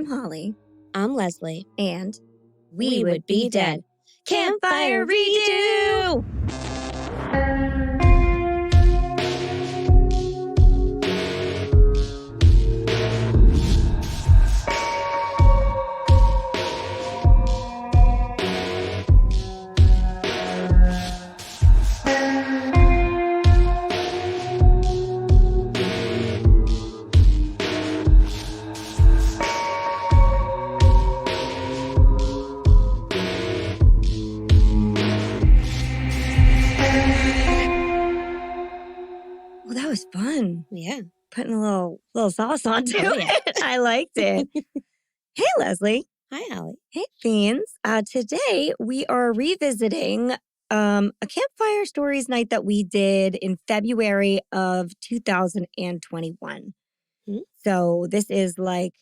Holly. I'm Leslie. And we would be dead. Campfire redo! Well, that was fun. Yeah. Putting a little sauce onto it. I liked it. Hey, Leslie. Hi, Holly. Hey, Fiends. Today, we are revisiting a Campfire Stories night that we did in February of 2021. Hmm? So this is like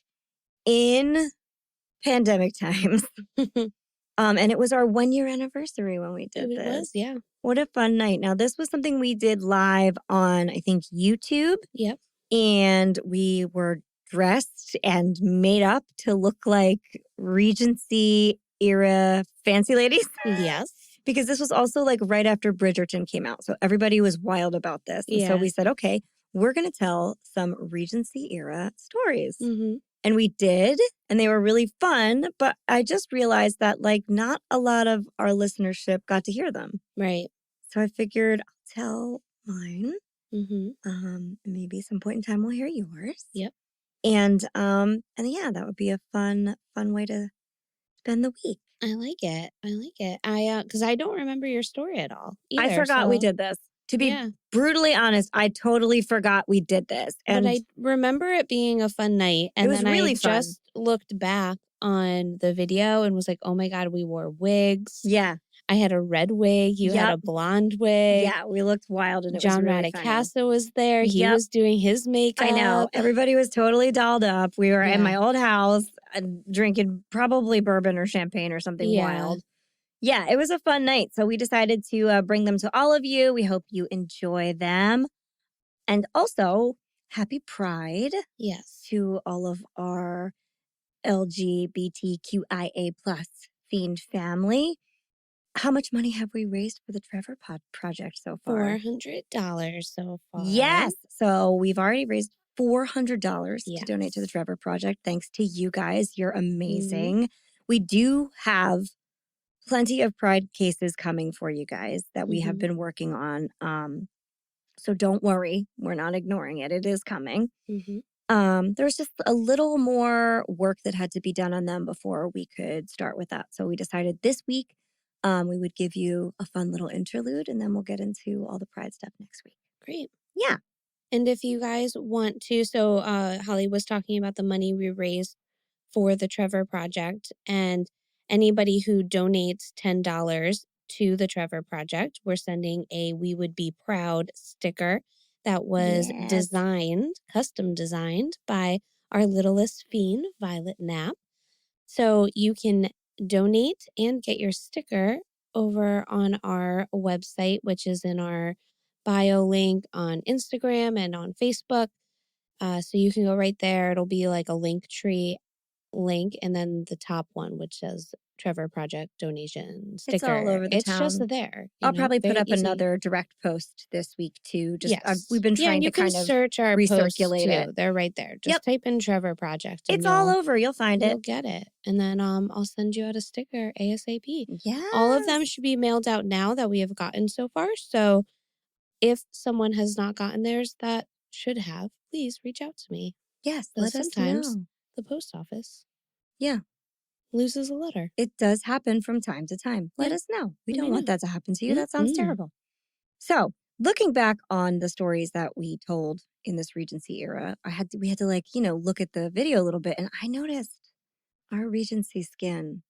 in pandemic times. And it was our 1-year anniversary when we did It this. was, yeah. What a fun night. Now, this was something we did live on, I think, YouTube. Yep. And we were dressed and made up to look like Regency Era fancy ladies. Yes. Because this was also like right after Bridgerton came out. So everybody was wild about this. And so we said, okay, we're going to tell some Regency Era stories. Mm-hmm. And we did, and they were really fun. But I just realized that like not a lot of our listenership got to hear them. Right. So I figured I'll tell mine. Mm-hmm. Maybe some point in time we'll hear yours. Yep. And yeah, that would be a fun way to spend the week. I like it. Because I don't remember your story at all either, I forgot we did this. To be brutally honest, I totally forgot we did this. And but I remember it being a fun night. And it was then really I fun. Just looked back on the video and was like, oh my God, we wore wigs. Yeah. I had a red wig. You had a blonde wig. Yeah, we looked wild and it John was really Radicassa was there. He was doing his makeup. I know. Everybody was totally dolled up. We were in my old house drinking probably bourbon or champagne or something wild. Yeah, it was a fun night. So we decided to bring them to all of you. We hope you enjoy them. And also, happy Pride. Yes. To all of our LGBTQIA+ fiend family. How much money have we raised for the Trevor Project so far? $400 so far. Yes. So we've already raised $400 to donate to the Trevor Project. Thanks to you guys. You're amazing. Mm-hmm. We do have plenty of Pride cases coming for you guys that we have been working on. So don't worry. We're not ignoring it. It is coming. Mm-hmm. There's just a little more work that had to be done on them before we could start with that. So we decided this week we would give you a fun little interlude, and then we'll get into all the Pride stuff next week. Great. Yeah. And if you guys want to, so Holly was talking about the money we raised for the Trevor Project, and anybody who donates $10 to the Trevor Project, we're sending a We Would Be Proud sticker that was custom designed by our littlest fiend, Violet Knapp. So you can donate and get your sticker over on our website, which is in our bio link on Instagram and on Facebook. So you can go right there. It'll be like a Linktree link, and then the top one, which says Trevor Project donation sticker. It's all over the town. It's just there. I'll probably put up another direct post this week too. We've been trying to kind of search our recirculate it. They're right there. Just type in Trevor Project. It's all over. You'll find it. You'll get it. And then I'll send you out a sticker ASAP. Yeah. All of them should be mailed out now that we have gotten so far. So if someone has not gotten theirs that should have, please reach out to me. Yes, let us sometimes know. The post office loses a letter. It does happen from time to time. Let us know. We don't want that to happen to you. That sounds terrible. So looking back on the stories that we told in this Regency era, we had to look at the video a little bit, and I noticed our Regency skin.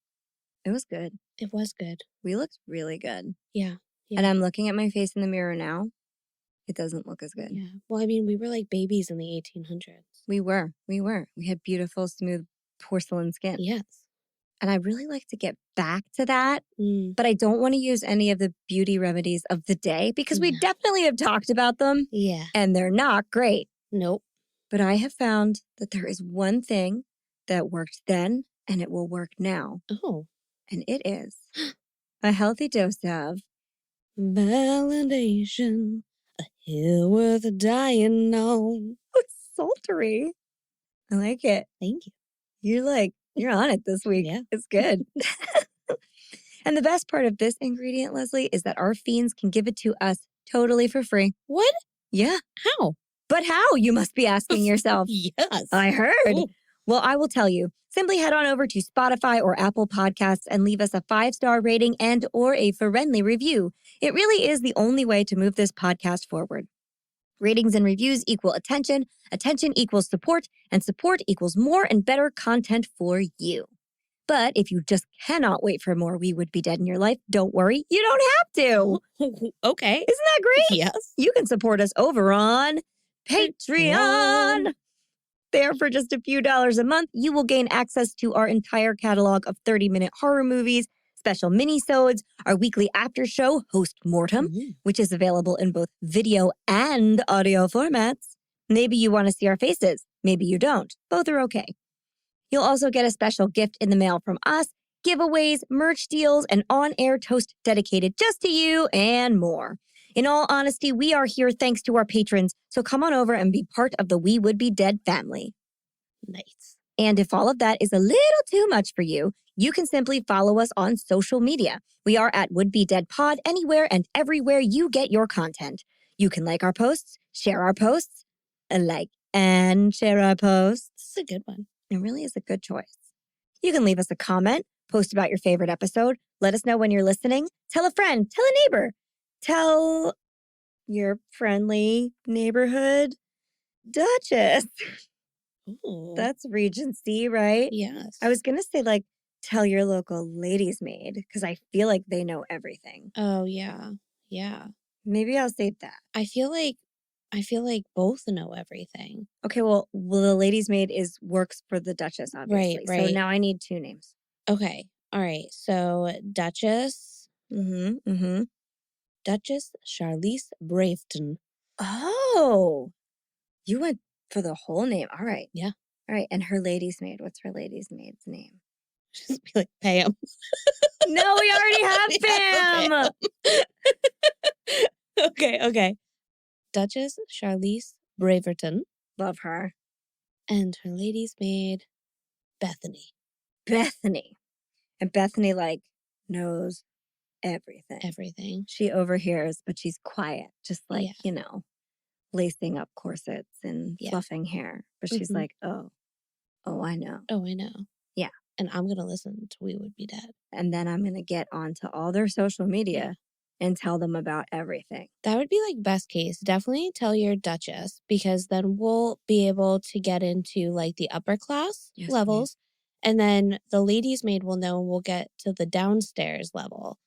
It was good. It was good. We looked really good. Yeah. And I'm looking at my face in the mirror now. It doesn't look as good. Yeah. Well, I mean, we were like babies in the 1800s. We were. We had beautiful, smooth porcelain skin. Yes. And I really like to get back to that. But I don't want to use any of the beauty remedies of the day because we definitely have talked about them. Yeah. And they're not great. Nope. But I have found that there is one thing that worked then and it will work now. Oh. And it is a healthy dose of validation, a hill worth dying on. It's sultry. I like it. Thank you. You're on it this week. Yeah. It's good. And the best part of this ingredient, Leslie, is that our fiends can give it to us totally for free. What? Yeah. How? But how, you must be asking yourself. Yes. I heard. Ooh. Well, I will tell you. Simply head on over to Spotify or Apple Podcasts and leave us a 5-star rating and or a friendly review. It really is the only way to move this podcast forward. Ratings and reviews equal attention, attention equals support, and support equals more and better content for you. But if you just cannot wait for more We Would Be Dead in your life, don't worry, you don't have to. Okay. Isn't that great? Yes. You can support us over on Patreon. There, for just a few dollars a month, you will gain access to our entire catalog of 30-minute horror movies, special minisodes, our weekly after show, Host Mortem, which is available in both video and audio formats. Maybe you want to see our faces. Maybe you don't. Both are okay. You'll also get a special gift in the mail from us, giveaways, merch deals, and on-air toast dedicated just to you, and more. In all honesty, we are here thanks to our patrons, so come on over and be part of the We Would Be Dead family. Nice. And if all of that is a little too much for you, you can simply follow us on social media. We are at Would Be Dead Pod anywhere and everywhere you get your content. You can like our posts, share our posts, like and share our posts. This is a good one. It really is a good choice. You can leave us a comment, post about your favorite episode, let us know when you're listening, tell a friend, tell a neighbor, tell your friendly neighborhood Duchess. Ooh. That's Regency, right? Yes. I was going to say, like, tell your local ladies' maid, because I feel like they know everything. Oh, yeah. Yeah. Maybe I'll save that. I feel like both know everything. Okay, well, the ladies' maid works for the Duchess, obviously. Right. So now I need 2 names. Okay. All right. So Duchess. Duchess Charlize Braveton. Oh, you went for the whole name. All right. Yeah. All right. And her lady's maid. What's her lady's maid's name? Just be like, Pam. No, we already have Pam. Okay. Duchess Charlize Braverton. Love her. And her lady's maid, Bethany. Bethany. And Bethany, like, knows everything. Everything. She overhears, but she's quiet, just like, lacing up corsets and fluffing hair. But she's like, oh, I know. Oh, I know. Yeah. And I'm going to listen to We Would Be Dead. And then I'm going to get onto all their social media and tell them about everything. That would be like best case. Definitely tell your Duchess, because then we'll be able to get into like the upper class levels. Please. And then the ladies' maid will know, and we'll get to the downstairs level.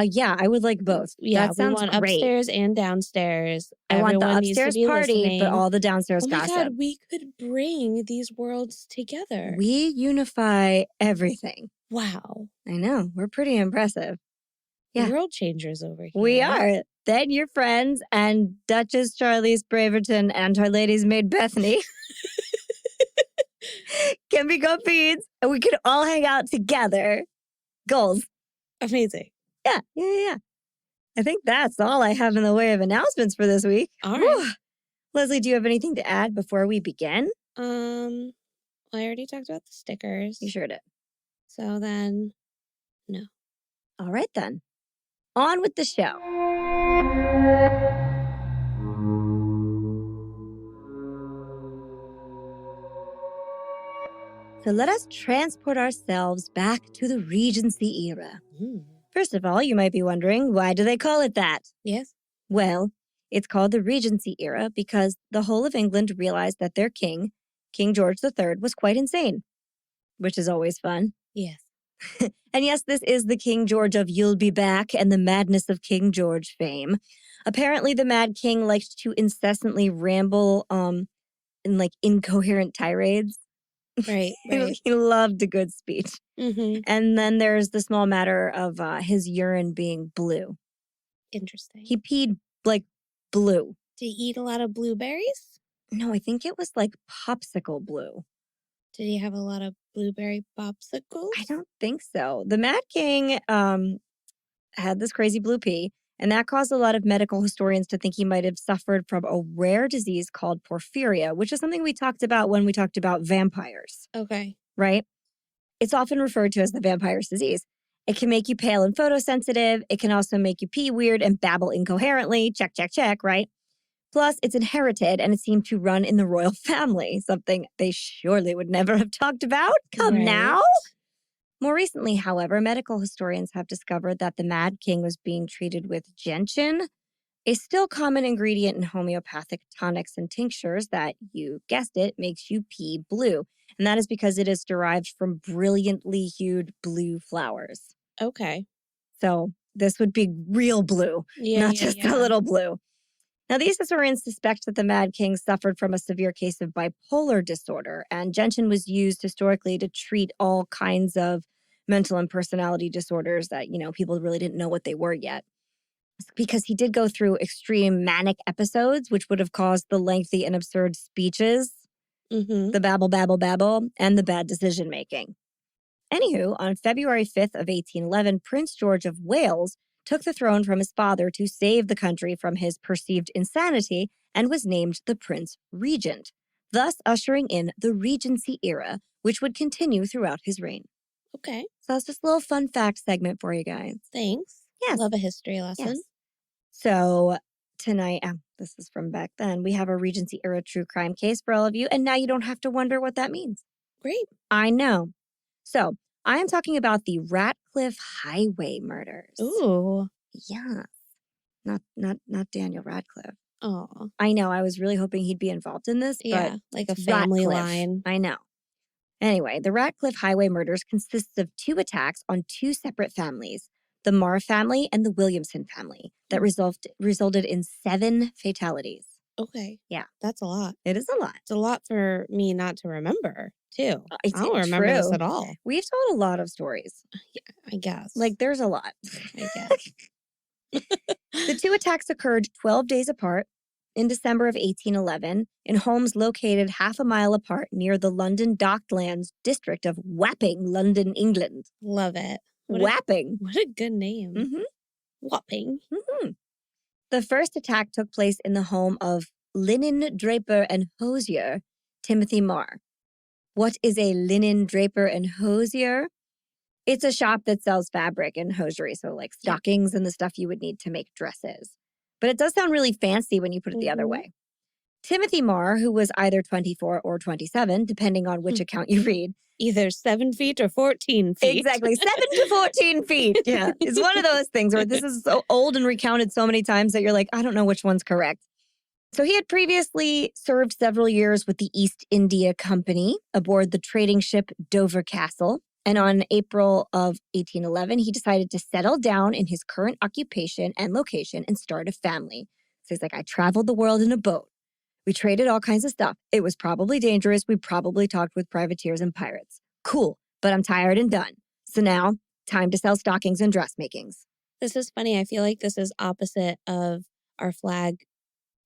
Yeah, I would like both. Yeah, that sounds we want great. Upstairs and downstairs. I want the Everyone upstairs party, listening. but all the downstairs gossip. Oh my God, we could bring these worlds together. We unify everything. Wow. I know. We're pretty impressive. Yeah. World changers over here. We are. Then your friends and Duchess Charlize Braverton and her lady's maid Bethany can become feeds, and we can all hang out together. Goals. Amazing. Yeah. I think that's all I have in the way of announcements for this week. All right. Leslie, do you have anything to add before we begin? I already talked about the stickers. You sure did. So then, no. All right, then. On with the show. So let us transport ourselves back to the Regency Era. First of all, you might be wondering, why do they call it that? Yes. Well, it's called the Regency Era because the whole of England realized that their king, King George III, was quite insane, which is always fun. Yes. And yes, this is the King George of You'll Be Back and the Madness of King George fame. Apparently, the Mad King liked to incessantly ramble in like incoherent tirades. Right. He loved a good speech. Mm-hmm. And then there's the small matter of his urine being blue. Interesting. He peed like blue. Did he eat a lot of blueberries? No, I think it was like popsicle blue. Did he have a lot of blueberry popsicles? I don't think so. The Mad King had this crazy blue pea, and that caused a lot of medical historians to think he might have suffered from a rare disease called porphyria, which is something we talked about when we talked about vampires. Okay. Right? It's often referred to as the vampire's disease. It can make you pale and photosensitive. It can also make you pee weird and babble incoherently. Check, check, check, right? Plus, it's inherited and it seemed to run in the royal family, something they surely would never have talked about. Come now. More recently, however, medical historians have discovered that the Mad King was being treated with gentian, a still common ingredient in homeopathic tonics and tinctures that, you guessed it, makes you pee blue. And that is because it is derived from brilliantly hued blue flowers. Okay. So this would be real blue, not just a little blue. Now, these historians suspect that the Mad King suffered from a severe case of bipolar disorder, and gentian was used historically to treat all kinds of mental and personality disorders that, people really didn't know what they were yet. Because he did go through extreme manic episodes, which would have caused the lengthy and absurd speeches, the babble, babble, babble, and the bad decision making. Anywho, on February 5th of 1811, Prince George of Wales took the throne from his father to save the country from his perceived insanity and was named the Prince Regent, thus ushering in the Regency Era, which would continue throughout his reign. Okay. So that's just a little fun fact segment for you guys. Thanks. Yes. Love a history lesson. Yes. So tonight, this is from back then, we have a Regency Era true crime case for all of you, and now you don't have to wonder what that means. Great. I know. So I am talking about the Ratcliff Highway Murders. Ooh. Yeah. Not Daniel Radcliffe. Oh. I know. I was really hoping he'd be involved in this. Yeah, but like a family Ratcliffe. line. I know. Anyway, the Ratcliff Highway Murders consists of 2 attacks on 2 separate families, the Marr family and the Williamson family, that resulted in 7 fatalities. Okay. Yeah. That's a lot. It is a lot. It's a lot for me not to remember, too. I don't remember this at all. We've told a lot of stories. Yeah, I guess. Like, there's a lot. I guess. The 2 attacks occurred 12 days apart in December of 1811 in homes located half a mile apart near the London Docklands district of Wapping, London, England. Love it. Wapping. What a good name. Mm-hmm. Wapping. Mm-hmm. The first attack took place in the home of linen draper and hosier, Timothy Marr. What is a linen draper and hosier? It's a shop that sells fabric and hosiery, so like stockings and the stuff you would need to make dresses. But it does sound really fancy when you put it the other way. Timothy Marr, who was either 24 or 27, depending on which account you read. Either 7 feet or 14 feet. Exactly, 7 to 14 feet. Yeah, it's one of those things where this is so old and recounted so many times that you're like, I don't know which one's correct. So he had previously served several years with the East India Company aboard the trading ship Dover Castle. And on April of 1811, he decided to settle down in his current occupation and location and start a family. So he's like, I traveled the world in a boat. We traded all kinds of stuff. It was probably dangerous. We probably talked with privateers and pirates. Cool, but I'm tired and done. So now, time to sell stockings and dressmakings. This is funny. I feel like this is opposite of Our Flag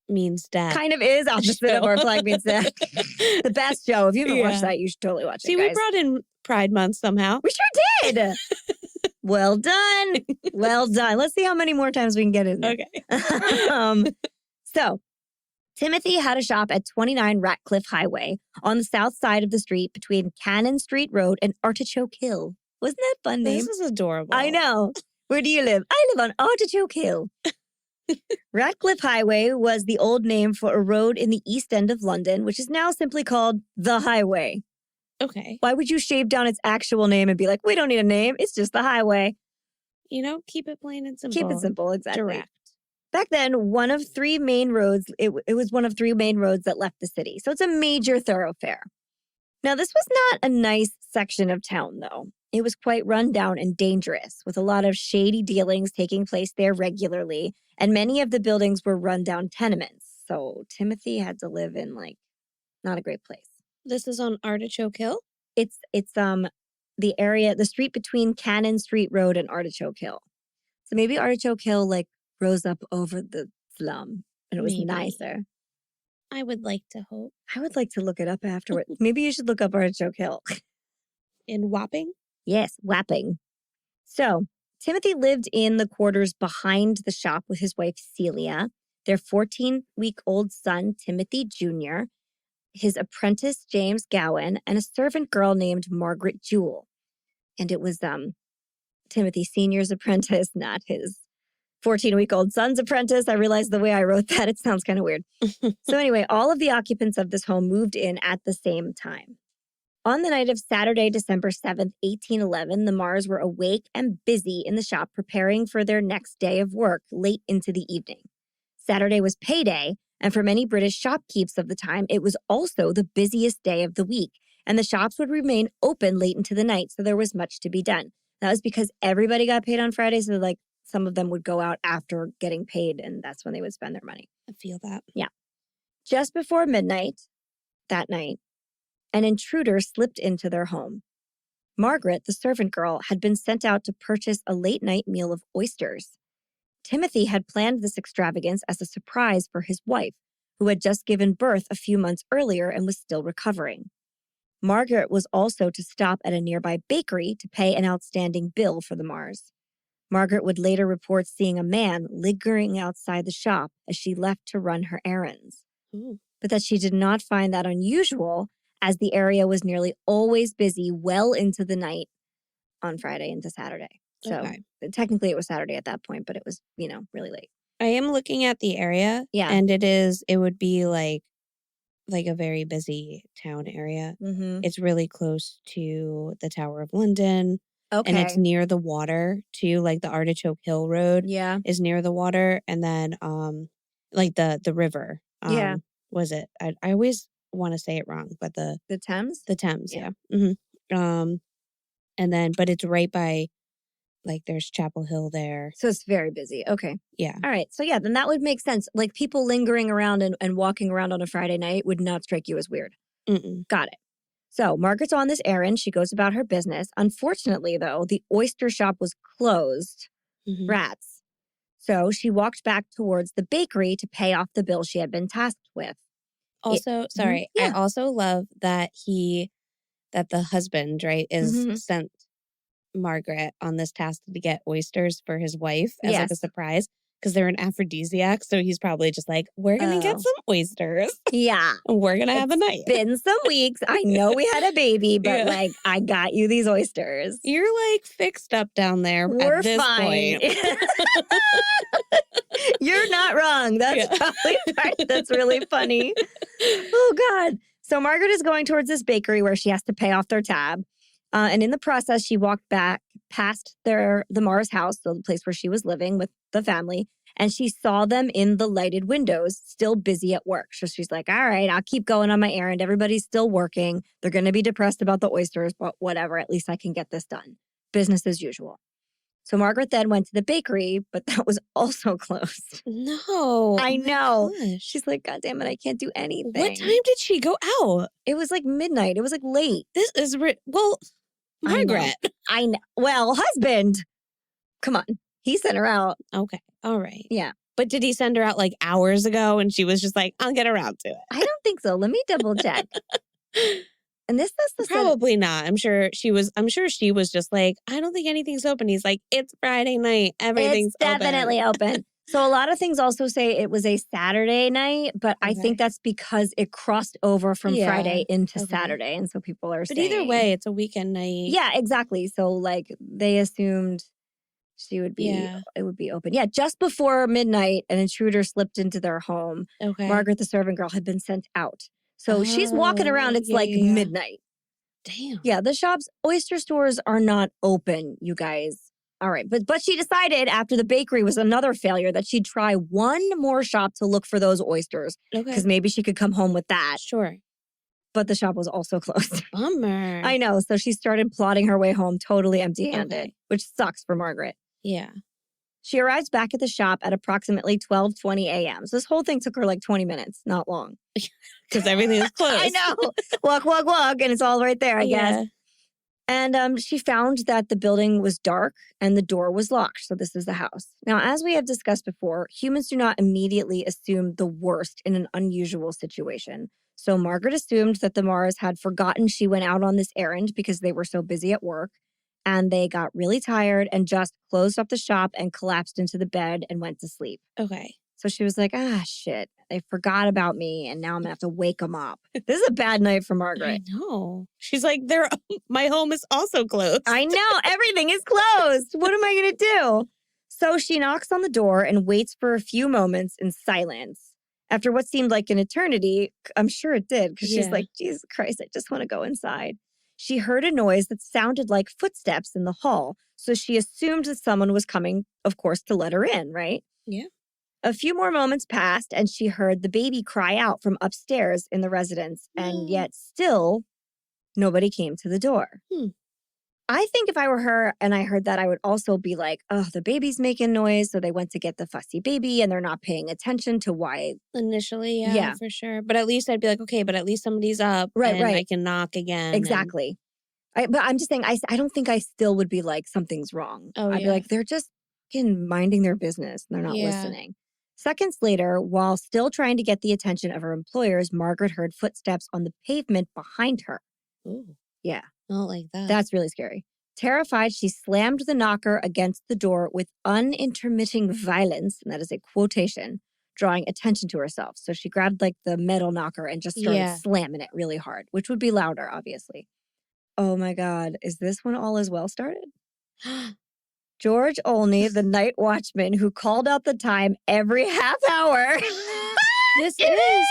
Means Death. Kind of is opposite of Our Flag Means Death. The best show. If you haven't watched that, you should totally watch it, See, guys. we brought in Pride Month somehow. We sure did. Well done. Well done. Let's see how many more times we can get in there. Okay. So, Timothy had a shop at 29 Ratcliff Highway on the south side of the street between Cannon Street Road and Artichoke Hill. Wasn't that a fun name? This is adorable. I know. Where do you live? I live on Artichoke Hill. Ratcliff Highway was the old name for a road in the East End of London, which is now simply called the Highway. Okay. Why would you shave down its actual name and be like, we don't need a name, it's just the highway? Keep it plain and simple. Keep it simple, exactly. Direct. Back then, one of 3 main roads, it was one of 3 main roads that left the city. So it's a major thoroughfare. Now, this was not a nice section of town, though. It was quite rundown and dangerous, with a lot of shady dealings taking place there regularly, and many of the buildings were rundown tenements. So Timothy had to live in, not a great place. This is on Artichoke Hill? It's the street between Cannon Street Road and Artichoke Hill. So maybe Artichoke Hill, rose up over the slum, and it was nicer. I would like to hope. I would like to look it up afterward. Maybe you should look up Artichoke Hill. In Wapping? Yes, Wapping. So, Timothy lived in the quarters behind the shop with his wife, Celia, their 14-week-old son, Timothy Jr., his apprentice, James Gowan, and a servant girl named Margaret Jewell. And it was Timothy Sr.'s apprentice, not his 14-week-old son's apprentice. I realized the way I wrote that, it sounds kind of weird. So anyway, all of the occupants of this home moved in at the same time. On the night of Saturday, December 7th, 1811, the Marrs were awake and busy in the shop preparing for their next day of work late into the evening. Saturday was payday, and for many British shopkeepers of the time, it was also the busiest day of the week, and the shops would remain open late into the night, so there was much to be done. That was because everybody got paid on Friday, so some of them would go out after getting paid, and that's when they would spend their money. I feel that. Yeah. Just before midnight that night, an intruder slipped into their home. Margaret, the servant girl, had been sent out to purchase a late-night meal of oysters. Timothy had planned this extravagance as a surprise for his wife, who had just given birth a few months earlier and was still recovering. Margaret was also to stop at a nearby bakery to pay an outstanding bill for the Marrs. Margaret would later report seeing a man lingering outside the shop as she left to run her errands. Ooh. But that she did not find that unusual, as the area was nearly always busy well into the night on Friday into Saturday. So technically it was Saturday at that point, but it was, really late. I am looking at the area. Yeah. And it would be like a very busy town area. Mm-hmm. It's really close to the Tower of London. Okay. And it's near the water too, like the Artichoke Hill Road is near the water. And then the river. Yeah. Was it? I always want to say it wrong, but the Thames? The Thames, yeah. Mm-hmm. And then, but it's right by, there's Chapel Hill there. So it's very busy. Okay. Yeah. All right. So yeah, then that would make sense. Like people lingering around and walking around on a Friday night would not strike you as weird. Mm-mm. Got it. So Margaret's on this errand. She goes about her business. Unfortunately, though, the oyster shop was closed. Mm-hmm. Rats. So she walked back towards the bakery to pay off the bill she had been tasked with. Also, I also love that the husband, right, is sent Margaret on this task to get oysters for his wife as a surprise because they're an aphrodisiac. So he's probably just like, we're going to get some oysters. Yeah. And we're going to have a night. It's been some weeks. I know we had a baby, but I got you these oysters. You're fixed up down there we're at this fine. point. You're not wrong. That's probably the part that's really funny. Oh, God. So Margaret is going towards this bakery where she has to pay off their tab. And in the process, she walked back past the Marrs house, so the place where she was living with the family, and she saw them in the lighted windows, still busy at work. So she's like, all right, I'll keep going on my errand. Everybody's still working. They're going to be depressed about the oysters, but whatever. At least I can get this done. Business as usual. So Margaret then went to the bakery, but that was also closed. No. I know. Gosh. She's like, God damn it, I can't do anything. What time did she go out? It was midnight. It was late. This is Margaret. I know. Well, husband. Come on. He sent her out. Okay. All right. Yeah. But did he send her out hours ago and she was just like, I'll get around to it? I don't think so. Let me double check. And this is the probably not. I'm sure she was just like, I don't think anything's open. He's like, it's Friday night. Everything's definitely open. So a lot of things also say it was a Saturday night, but I think that's because it crossed over from Friday into Saturday. And so people are saying. But either way, it's a weekend night. Yeah, exactly. So they assumed she would be, it would be open. Yeah, just before midnight, an intruder slipped into their home. Okay. Margaret, the servant girl, had been sent out. So she's walking around. It's midnight. Damn. Yeah, the shop's oyster stores are not open, you guys. All right. But she decided after the bakery was another failure that she'd try one more shop to look for those oysters. Okay. Because maybe she could come home with that. Sure. But the shop was also closed. Bummer. I know. So she started plodding her way home totally empty-handed, which sucks for Margaret. Yeah. She arrives back at the shop at approximately 12:20 a.m. So this whole thing took her 20 minutes, not long. Because everything is closed. I know. Walk, and it's all right there, I guess. And she found that the building was dark and the door was locked. So this is the house. Now, as we have discussed before, humans do not immediately assume the worst in an unusual situation. So Margaret assumed that the Mars had forgotten she went out on this errand because they were so busy at work. And they got really tired and just closed up the shop and collapsed into the bed and went to sleep. Okay. So she was like, shit, they forgot about me and now I'm going to have to wake them up. This is a bad night for Margaret. I know. She's like, my home is also closed. I know. Everything is closed. What am I going to do? So she knocks on the door and waits for a few moments in silence. After what seemed like an eternity, I'm sure it did, because she's like, Jesus Christ, I just want to go inside. She heard a noise that sounded like footsteps in the hall. So she assumed that someone was coming, of course, to let her in, right? Yeah. A few more moments passed and she heard the baby cry out from upstairs in the residence. And yet still, nobody came to the door. I think if I were her and I heard that, I would also be like, oh, the baby's making noise. So they went to get the fussy baby and they're not paying attention to why. Initially, yeah, for sure. But at least I'd be like, okay, but at least somebody's up and I can knock again. Exactly. But I'm just saying, I don't think I still would be like, something's wrong. I'd be like, they're just minding their business and they're not listening. Seconds later, while still trying to get the attention of her employers, Margaret heard footsteps on the pavement behind her. Ooh. Yeah. Not like that. That's really scary. Terrified, she slammed the knocker against the door with unintermitting violence, and that is a quotation, drawing attention to herself. So she grabbed like the metal knocker and just started slamming it really hard, which would be louder, obviously. Oh my God, is this when all is well started? George Olney, the night watchman who called out the time every half hour. This is.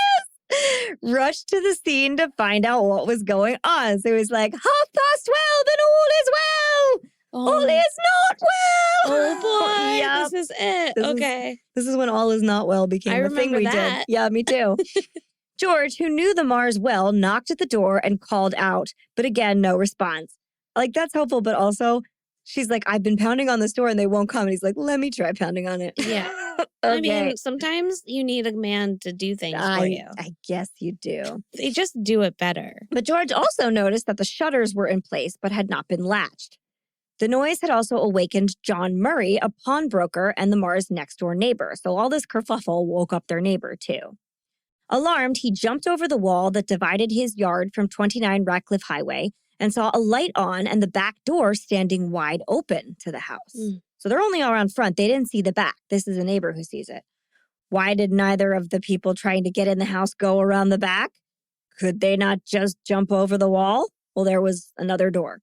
Rushed to the scene to find out what was going on. So he was like, 12:30 and all is well. All is not well. Oh boy, Yep. this is it. This is when all is not well became a thing we did. Yeah, me too. George, who knew the Mars well, knocked at the door and called out. But again, no response. Like, that's helpful, but also she's like, I've been pounding on this door and they won't come. And he's like, let me try pounding on it. Yeah. Okay. I mean, sometimes you need a man to do things for you. I guess you do. They just do it better. But George also noticed that the shutters were in place but had not been latched. The noise had also awakened John Murray, a pawnbroker and the Mars next door neighbor. So all this kerfuffle woke up their neighbor too. Alarmed, he jumped over the wall that divided his yard from 29 Ratcliff Highway and saw a light on and the back door standing wide open to the house. So they're only around front. They didn't see the back. This is a neighbor who sees it. Why did neither of the people trying to get in the house go around the back? Could they not just jump over the wall? Well, there was another door.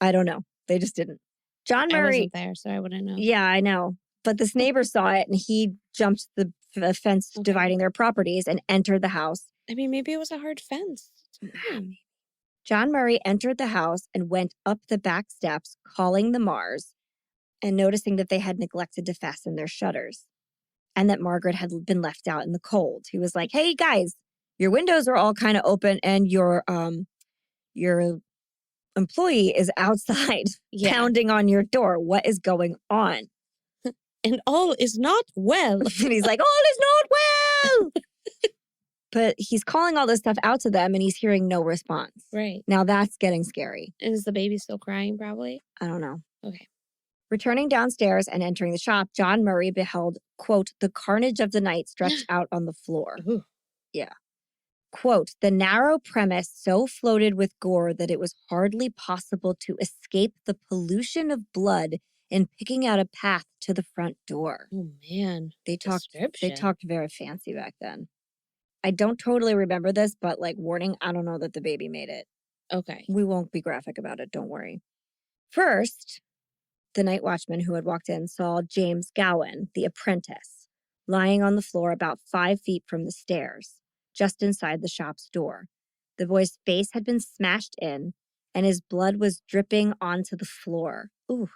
I don't know. They just didn't. John Murray. I wasn't there, so I wouldn't know. Yeah, I know. But this neighbor saw it and he jumped the fence dividing their properties and entered the house. I mean, maybe it was a hard fence. John Murray entered the house and went up the back steps, calling the Mars and noticing that they had neglected to fasten their shutters and that Margaret had been left out in the cold. He was like, hey, guys, your windows are all kind of open and your employee is outside pounding on your door. What is going on? And all is not well. And he's like, all is not well. But he's calling all this stuff out to them and he's hearing no response. Right. Now that's getting scary. And is the baby still crying probably? I don't know. Okay. Returning downstairs and entering the shop, John Murray beheld, quote, the carnage of the night stretched out on the floor. Ooh. Yeah. Quote, the narrow premise so floated with gore that it was hardly possible to escape the pollution of blood in picking out a path to the front door. Oh, man. They talked very fancy back then. I don't totally remember this, but like warning, I don't know that the baby made it. Okay. We won't be graphic about it. Don't worry. First, the night watchman who had walked in saw James Gowan, the apprentice, lying on the floor about 5 feet from the stairs, just inside the shop's door. The boy's face had been smashed in, and his blood was dripping onto the floor. Ooh,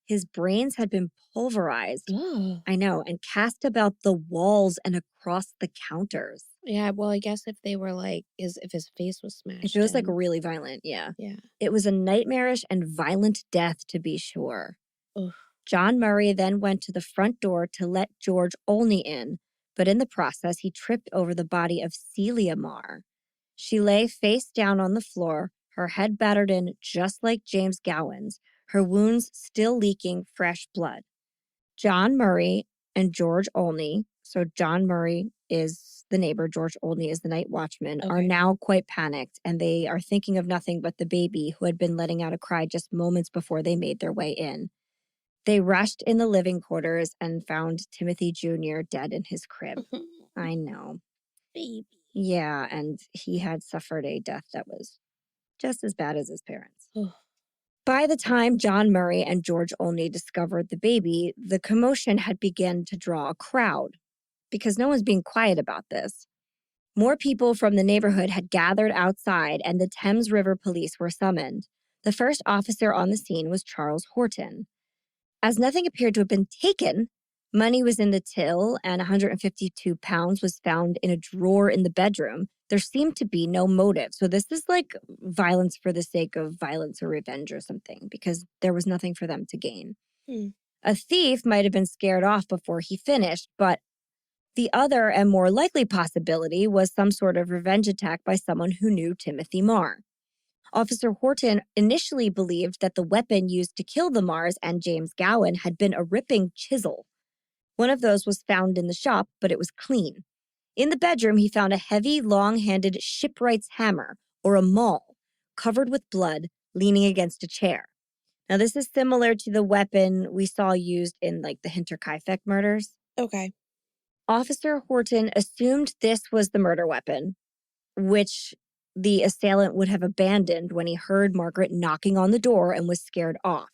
his brains had been pulverized. Ugh. I know, and cast about the walls and across the counters. Yeah, well, I guess if they were like, if his face was smashed. If it was like really violent, yeah. Yeah. It was a nightmarish and violent death, to be sure. Ugh. John Murray then went to the front door to let George Olney in, but in the process, he tripped over the body of Celia Marr. She lay face down on the floor, her head battered in just like James Gowan's, her wounds still leaking fresh blood. John Murray and George Olney, so John Murray is the neighbor, George Olney is the night watchman, are now quite panicked, and they are thinking of nothing but the baby who had been letting out a cry just moments before they made their way in. They rushed in the living quarters and found Timothy Jr. dead in his crib. I know. Baby. Yeah, and he had suffered a death that was just as bad as his parents. By the time John Murray and George Olney discovered the baby, the commotion had begun to draw a crowd because no one's being quiet about this. More people from the neighborhood had gathered outside, and the Thames River police were summoned. The first officer on the scene was Charles Horton. As nothing appeared to have been taken, money was in the till and 152 pounds was found in a drawer in the bedroom. There seemed to be no motive. So this is like violence for the sake of violence or revenge or something, because there was nothing for them to gain. A thief might have been scared off before he finished, but the other and more likely possibility was some sort of revenge attack by someone who knew Timothy Marr. Officer Horton initially believed that the weapon used to kill the Marrs and James Gowan had been a ripping chisel. One of those was found in the shop, but it was clean. In the bedroom, he found a heavy, long-handed shipwright's hammer, or a maul, covered with blood, leaning against a chair. Now, this is similar to the weapon we saw used in, like, the Hinterkaifeck murders. Okay. Officer Horton assumed this was the murder weapon, which the assailant would have abandoned when he heard Margaret knocking on the door and was scared off.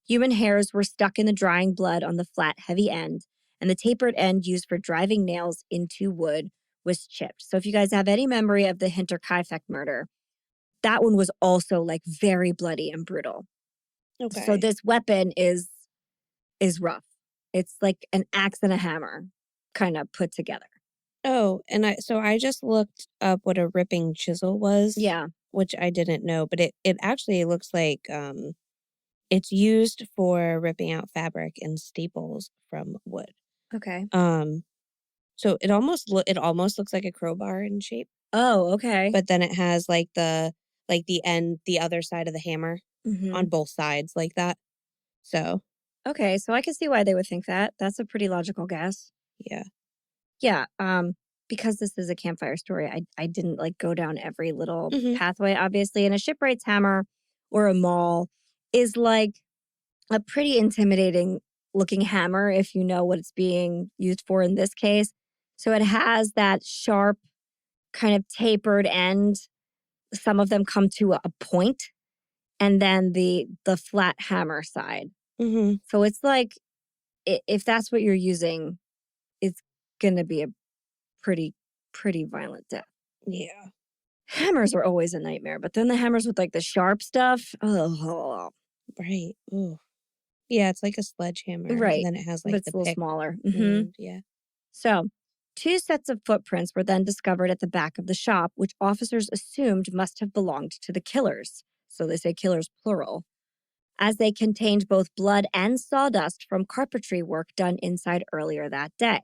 Human hairs were stuck in the drying blood on the flat, heavy end, and the tapered end used for driving nails into wood was chipped. So if you guys have any memory of the Hinterkaifeck murder, that one was also like very bloody and brutal. Okay. So this weapon is rough. It's like an axe and a hammer kind of put together. Oh, and I just looked up what a ripping chisel was. Yeah. Which I didn't know, but it actually looks like it's used for ripping out fabric and staples from wood. Okay. So it almost looks like a crowbar in shape. Oh, okay. But then it has like the end, the other side of the hammer on both sides like that. So. Okay, so I can see why they would think that. That's a pretty logical guess. Yeah. Yeah, because this is a campfire story, I didn't like go down every little pathway, obviously. And a shipwright's hammer or a maul is like a pretty intimidating looking hammer if you know what it's being used for in this case. So it has that sharp, kind of tapered end. Some of them come to a point, and then the flat hammer side. So it's like, if that's what you're using, it's gonna be a pretty violent death. Yeah. Hammers are always a nightmare, but then the hammers with like the sharp stuff. Oh. Right. Ooh. Yeah, it's like a sledgehammer. Right. And then it has like but it's the a little pick. smaller. Yeah. So 2 sets of footprints were then discovered at the back of the shop, which officers assumed must have belonged to the killers. So they say killers plural, as they contained both blood and sawdust from carpentry work done inside earlier that day.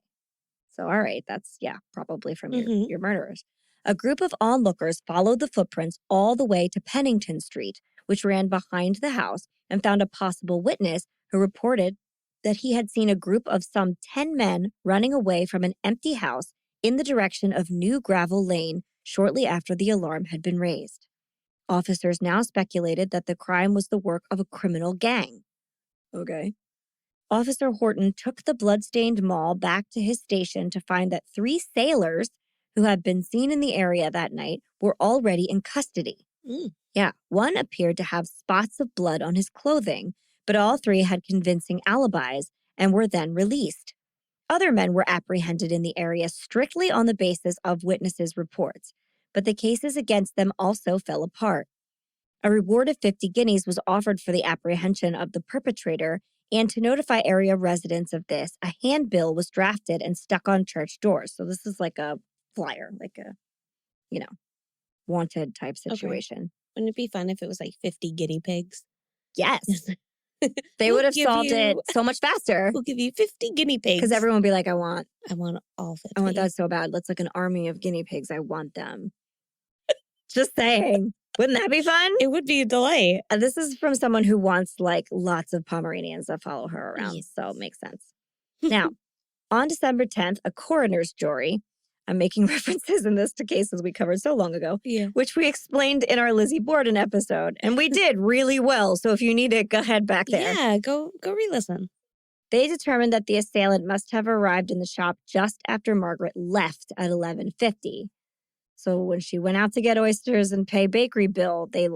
So, all right, that's, probably from your murderers. A group of onlookers followed the footprints all the way to Pennington Street, which ran behind the house, and found a possible witness who reported that he had seen a group of some 10 men running away from an empty house in the direction of New Gravel Lane shortly after the alarm had been raised. Officers now speculated that the crime was the work of a criminal gang. Okay. Officer Horton took the bloodstained maul back to his station to find that 3 sailors who had been seen in the area that night were already in custody. Yeah, one appeared to have spots of blood on his clothing, but all 3 had convincing alibis and were then released. Other men were apprehended in the area strictly on the basis of witnesses' reports, but the cases against them also fell apart. A reward of 50 guineas was offered for the apprehension of the perpetrator, and to notify area residents of this, a handbill was drafted and stuck on church doors. So this is like a flyer, like a, wanted type situation. Okay. Wouldn't it be fun if it was like 50 guinea pigs? Yes. They would have solved it so much faster. We'll give you 50 guinea pigs. Because everyone would be like, I want all 50. I want that so bad. Let's like an army of guinea pigs. I want them. Just saying. Wouldn't that be fun? It would be a delight. This is from someone who wants like lots of Pomeranians that follow her around. Yes. So it makes sense. Now, on December 10th, a coroner's jury, I'm making references in this to cases we covered so long ago, which we explained in our Lizzie Borden episode. And we did really well. So if you need it, go ahead back there. Yeah, go re-listen. They determined that the assailant must have arrived in the shop just after Margaret left at 11:50. So when she went out to get oysters and pay bakery bill, they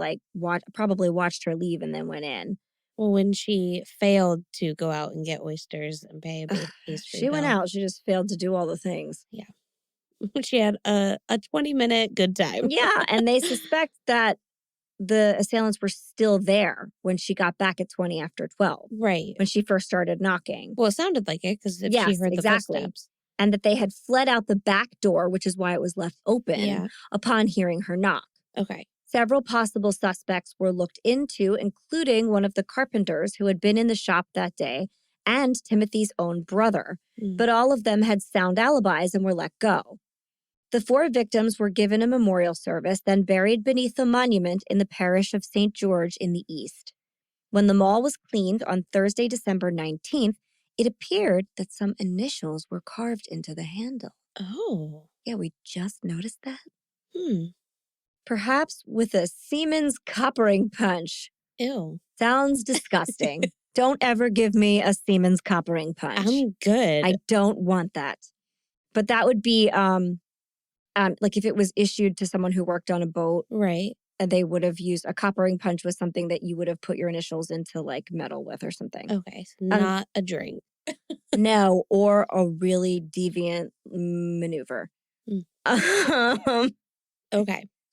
probably watched her leave and then went in. Well, when she failed to go out and get oysters and pay a pastry she went out. She just failed to do all the things. Yeah. She had a 20-minute good time. Yeah, and they suspect that the assailants were still there when she got back at 20 after 12. Right. When she first started knocking. Well, it sounded like it because she heard the footsteps. And that they had fled out the back door, which is why it was left open, upon hearing her knock. Okay. Several possible suspects were looked into, including one of the carpenters who had been in the shop that day and Timothy's own brother. But all of them had sound alibis and were let go. The 4 victims were given a memorial service, then buried beneath a monument in the parish of St. George in the east. When the mall was cleaned on Thursday, December 19th, it appeared that some initials were carved into the handle. Oh. Yeah, we just noticed that. Perhaps with a Siemens coppering punch. Ew. Sounds disgusting. Don't ever give me a Siemens coppering punch. I'm good. I don't want that. But that would be like if it was issued to someone who worked on a boat. Right. And they would have used a coppering punch was something that you would have put your initials into like metal with or something. Okay. So not a drink. No, or a really deviant maneuver. Okay.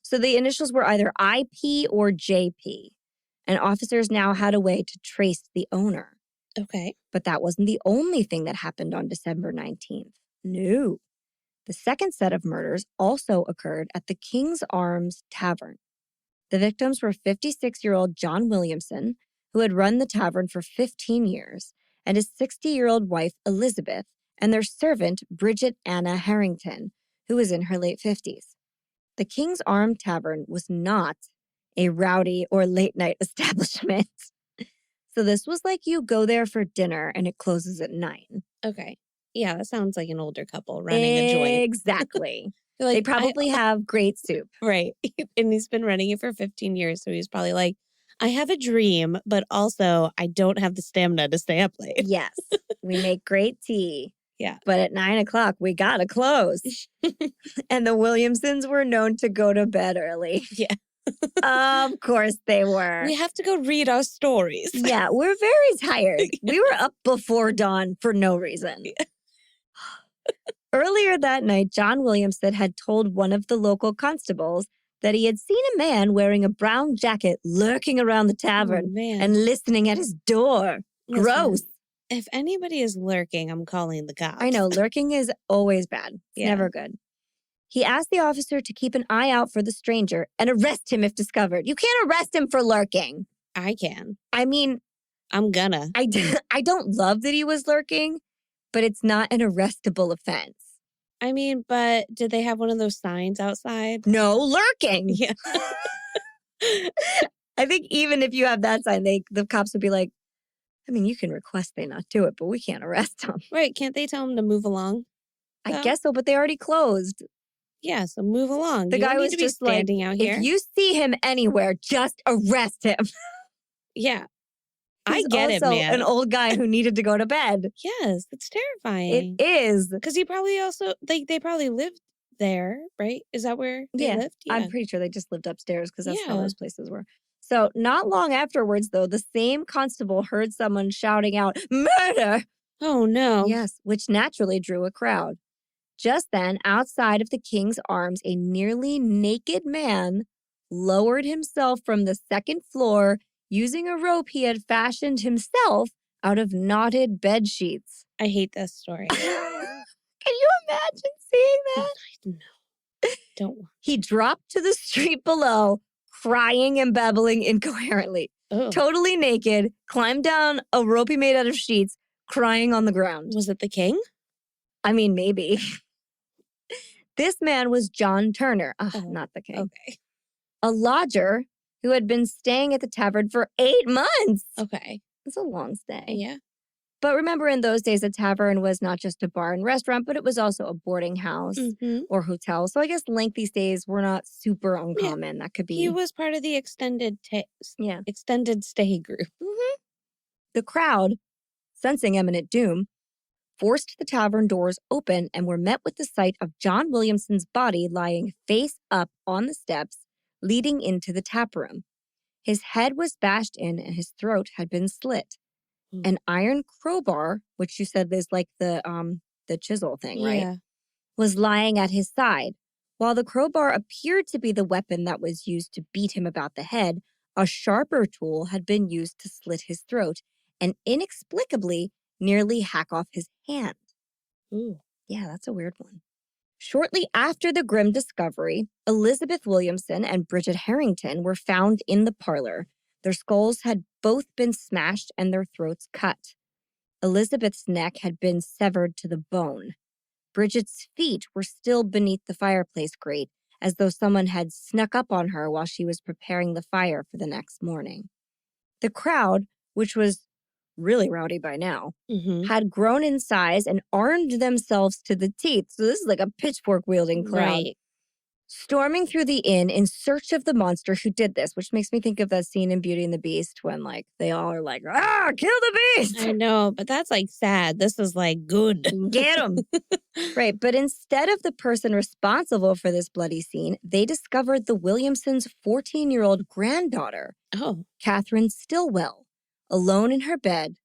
So the initials were either IP or JP. And officers now had a way to trace the owner. Okay. But that wasn't the only thing that happened on December 19th. No. The second set of murders also occurred at the King's Arms Tavern. The victims were 56-year-old John Williamson, who had run the tavern for 15 years, and his 60-year-old wife, Elizabeth, and their servant, Bridget Anna Harrington, who was in her late 50s. The King's Arms Tavern was not a rowdy or late-night establishment. So this was like you go there for dinner and it closes at 9. Okay. Yeah, that sounds like an older couple running a joint. Exactly. Like, they probably have great soup. Right. And he's been running it for 15 years. So he's probably like, I have a dream, but also I don't have the stamina to stay up late. Yes. We make great tea. Yeah. But at 9 o'clock, we gotta close. And the Williamsons were known to go to bed early. Yeah. Of course they were. We have to go read our stories. Yeah, we're very tired. We were up before dawn for no reason. Yeah. Earlier that night, John Williamson had told one of the local constables that he had seen a man wearing a brown jacket lurking around the tavern and listening at his door. Listen, gross. If anybody is lurking, I'm calling the cops. I know, lurking is always bad. It's never good. He asked the officer to keep an eye out for the stranger and arrest him if discovered. You can't arrest him for lurking. I can. I mean, I'm gonna. I don't love that he was lurking, but it's not an arrestable offense. I mean, but did they have one of those signs outside? No lurking. Yeah. I think even if you have that sign, the cops would be like, I mean, you can request they not do it, but we can't arrest them. Right. Can't they tell them to move along? I guess so, but they already closed. Yeah, so move along. The guy was to just be standing out here. If you see him anywhere, just arrest him. Yeah. I get it, man. An old guy who needed to go to bed. Yes, it's terrifying. It is. Because he probably also, they probably lived there, right? Is that where they lived? Yeah. I'm pretty sure they just lived upstairs because that's how those places were. So not long afterwards, though, the same constable heard someone shouting out, "Murder!" Oh, no. Yes, which naturally drew a crowd. Just then, outside of the King's Arms, a nearly naked man lowered himself from the second floor using a rope he had fashioned himself out of knotted bed sheets. I hate this story. Can you imagine seeing that? No. Don't. He dropped to the street below, crying and babbling incoherently. Oh. Totally naked, climbed down a rope he made out of sheets, crying on the ground. Was it the king? I mean, maybe. This man was John Turner. Not the king. Okay. a lodger who had been staying at the tavern for 8 months. Okay. It's a long stay. Yeah. But remember, in those days, a tavern was not just a bar and restaurant, but it was also a boarding house or hotel. So I guess lengthy stays were not super uncommon. That could be. He was part of the extended stay group. The crowd, sensing imminent doom, forced the tavern doors open and were met with the sight of John Williamson's body lying face up on the steps leading into the tap room. His head was bashed in and his throat had been slit. An iron crowbar, which you said is like the chisel thing, right? Was lying at his side. While the crowbar appeared to be the weapon that was used to beat him about the head, a sharper tool had been used to slit his throat and inexplicably nearly hack off his hand. Ooh. Yeah, that's a weird one. Shortly after the grim discovery, Elizabeth Williamson and Bridget Harrington were found in the parlor. Their skulls had both been smashed and their throats cut. Elizabeth's neck had been severed to the bone. Bridget's feet were still beneath the fireplace grate, as though someone had snuck up on her while she was preparing the fire for the next morning. The crowd, which was really rowdy by now, had grown in size and armed themselves to the teeth. So this is like a pitchfork-wielding crowd. Right. Storming through the inn in search of the monster who did this, which makes me think of that scene in Beauty and the Beast when, like, they all are like, kill the beast! I know, but that's, like, sad. This is, like, good. Get him! Right, but instead of the person responsible for this bloody scene, they discovered the Williamsons' 14-year-old granddaughter, Catherine Stillwell, alone in her bed,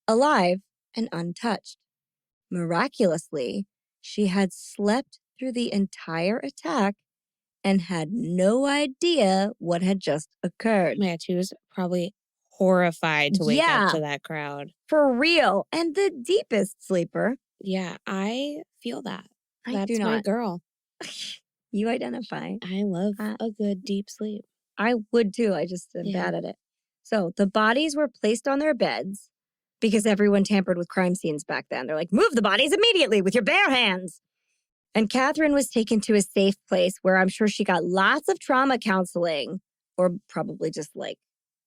alive and untouched. Miraculously, she had slept through the entire attack and had no idea what had just occurred. Yeah, she was probably horrified to wake up to that crowd. For real. And the deepest sleeper. Yeah, I feel that. That's do not. My girl. You identify. I love a good deep sleep. I would too. I just am bad at it. So the bodies were placed on their beds because everyone tampered with crime scenes back then. They're like, move the bodies immediately with your bare hands. And Catherine was taken to a safe place where I'm sure she got lots of trauma counseling or probably just like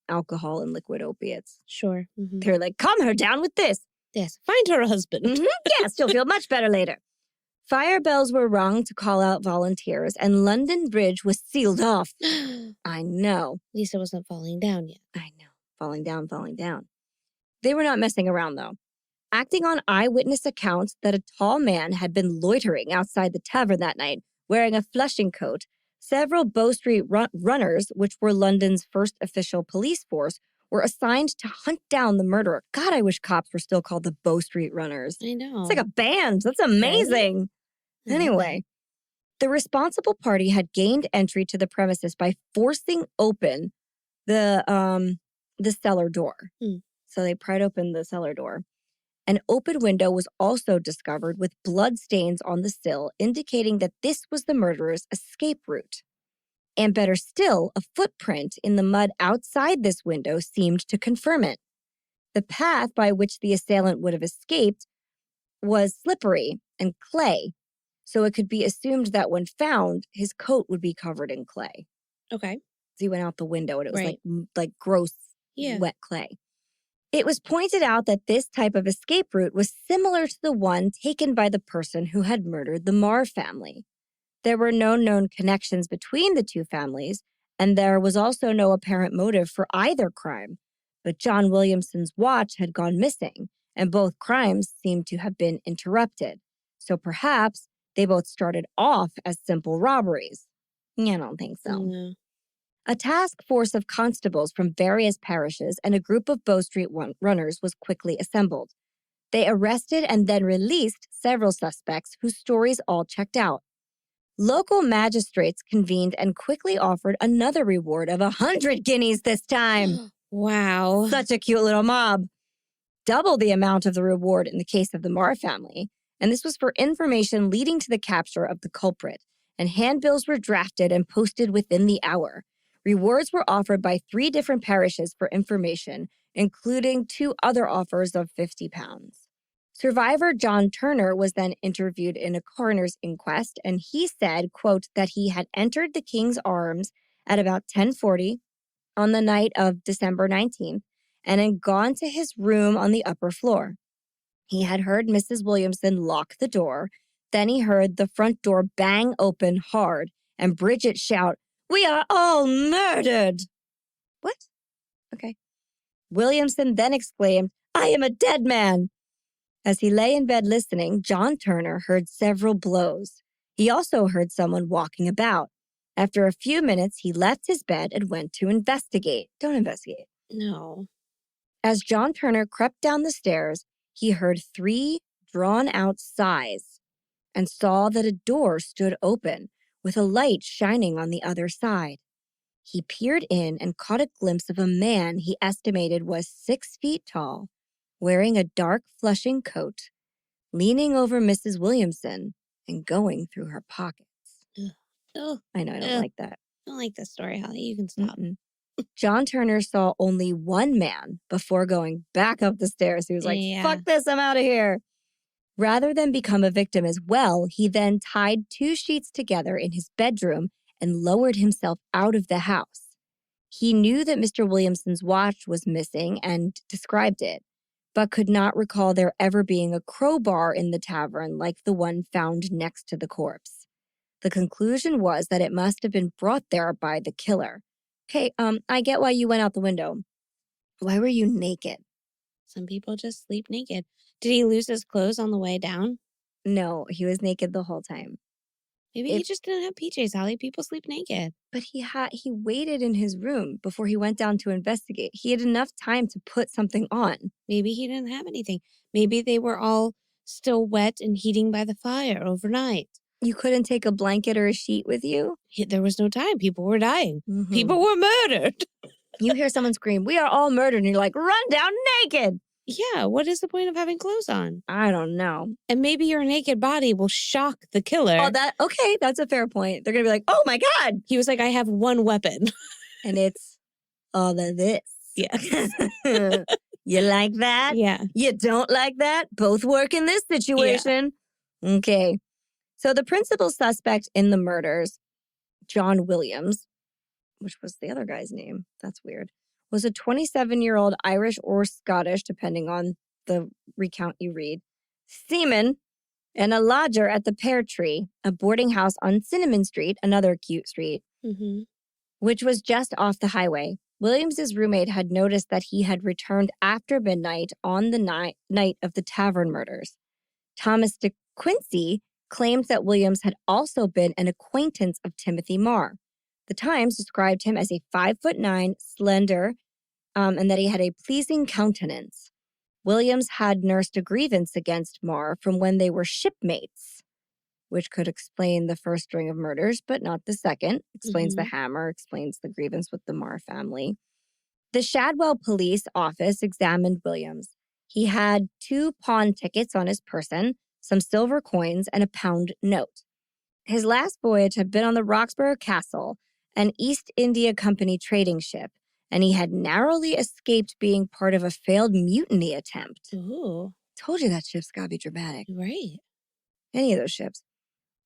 alcohol and liquid opiates. Sure. They're like, calm her down with this. Yes, find her a husband. Yes, she'll feel much better later. Fire bells were rung to call out volunteers and London Bridge was sealed off. I know. Lisa wasn't falling down yet. I know. Falling down. They were not messing around though. Acting on eyewitness accounts that a tall man had been loitering outside the tavern that night, wearing a Flushing coat, several Bow Street runners, which were London's first official police force, were assigned to hunt down the murderer. God, I wish cops were still called the Bow Street Runners. I know. It's like a band. That's amazing. Right? Anyway, the responsible party had gained entry to the premises by forcing open the cellar door. So they pried open the cellar door. An open window was also discovered with blood stains on the sill, indicating that this was the murderer's escape route. And better still, a footprint in the mud outside this window seemed to confirm it. The path by which the assailant would have escaped was slippery and clay, so it could be assumed that when found, his coat would be covered in clay. Okay. So he went out the window and it was like gross, wet clay. It was pointed out that this type of escape route was similar to the one taken by the person who had murdered the Marr family. There were no known connections between the two families, and there was also no apparent motive for either crime. But John Williamson's watch had gone missing, and both crimes seemed to have been interrupted. So perhaps they both started off as simple robberies. I don't think so. No. A task force of constables from various parishes and a group of Bow Street runners was quickly assembled. They arrested and then released several suspects whose stories all checked out. Local magistrates convened and quickly offered another reward of 100 guineas this time. Wow. Such a cute little mob. Double the amount of the reward in the case of the Marr family. And this was for information leading to the capture of the culprit. And handbills were drafted and posted within the hour. Rewards were offered by 3 different parishes for information, including 2 other offers of £50. Survivor John Turner was then interviewed in a coroner's inquest, and he said, quote, that he had entered the King's Arms at about 10:40 on the night of December 19th and had gone to his room on the upper floor. He had heard Mrs. Williamson lock the door. Then he heard the front door bang open hard and Bridget shout, "We are all murdered!" What? Okay. Williamson then exclaimed, "I am a dead man!" As he lay in bed listening, John Turner heard several blows. He also heard someone walking about. After a few minutes, he left his bed and went to investigate. Don't investigate. No. As John Turner crept down the stairs, he heard 3 drawn-out sighs and saw that a door stood open with a light shining on the other side. He peered in and caught a glimpse of a man he estimated was 6 feet tall, wearing a dark flushing coat, leaning over Mrs. Williamson and going through her pockets. Ugh. Ugh. I know, I don't like that. I don't like this story, Holly. You can stop. John Turner saw only one man before going back up the stairs. He was like, fuck this, I'm out of here. Rather than become a victim as well, he then tied 2 sheets together in his bedroom and lowered himself out of the house. He knew that Mr. Williamson's watch was missing and described it, but could not recall there ever being a crowbar in the tavern like the one found next to the corpse. The conclusion was that it must have been brought there by the killer. Okay, I get why you went out the window. Why were you naked? Some people just sleep naked. Did he lose his clothes on the way down? No, he was naked the whole time. Maybe he just didn't have PJs, Holly. People sleep naked. But he waited in his room before he went down to investigate. He had enough time to put something on. Maybe he didn't have anything. Maybe they were all still wet and heating by the fire overnight. You couldn't take a blanket or a sheet with you? There was no time. People were dying. Mm-hmm. People were murdered. You hear someone scream, "We are all murdered," and you're like, run down naked. Yeah, what is the point of having clothes on? I don't know. And maybe your naked body will shock the killer. Oh, okay, that's a fair point. They're going to be like, "Oh my God." He was like, "I have one weapon." And it's all of this. Yeah. You like that? Yeah. You don't like that? Both work in this situation. Yeah. Okay. So the principal suspect in the murders, John Williams, which was the other guy's name, that's weird, was a 27-year-old Irish or Scottish, depending on the recount you read, seaman and a lodger at the Pear Tree, a boarding house on Cinnamon Street, another cute street, which was just off the highway. Williams's roommate had noticed that he had returned after midnight on the night of the tavern murders. Thomas de Quincey claimed that Williams had also been an acquaintance of Timothy Marr. The Times described him as a 5'9", slender, and that he had a pleasing countenance. Williams had nursed a grievance against Marr from when they were shipmates, which could explain the first string of murders, but not the second. Explains the hammer, explains the grievance with the Marr family. The Shadwell police office examined Williams. He had 2 pawn tickets on his person, some silver coins, and a pound note. His last voyage had been on the Roxburgh Castle, an East India Company trading ship, and he had narrowly escaped being part of a failed mutiny attempt. Ooh. Told you that ship's gotta be dramatic. Right. Any of those ships.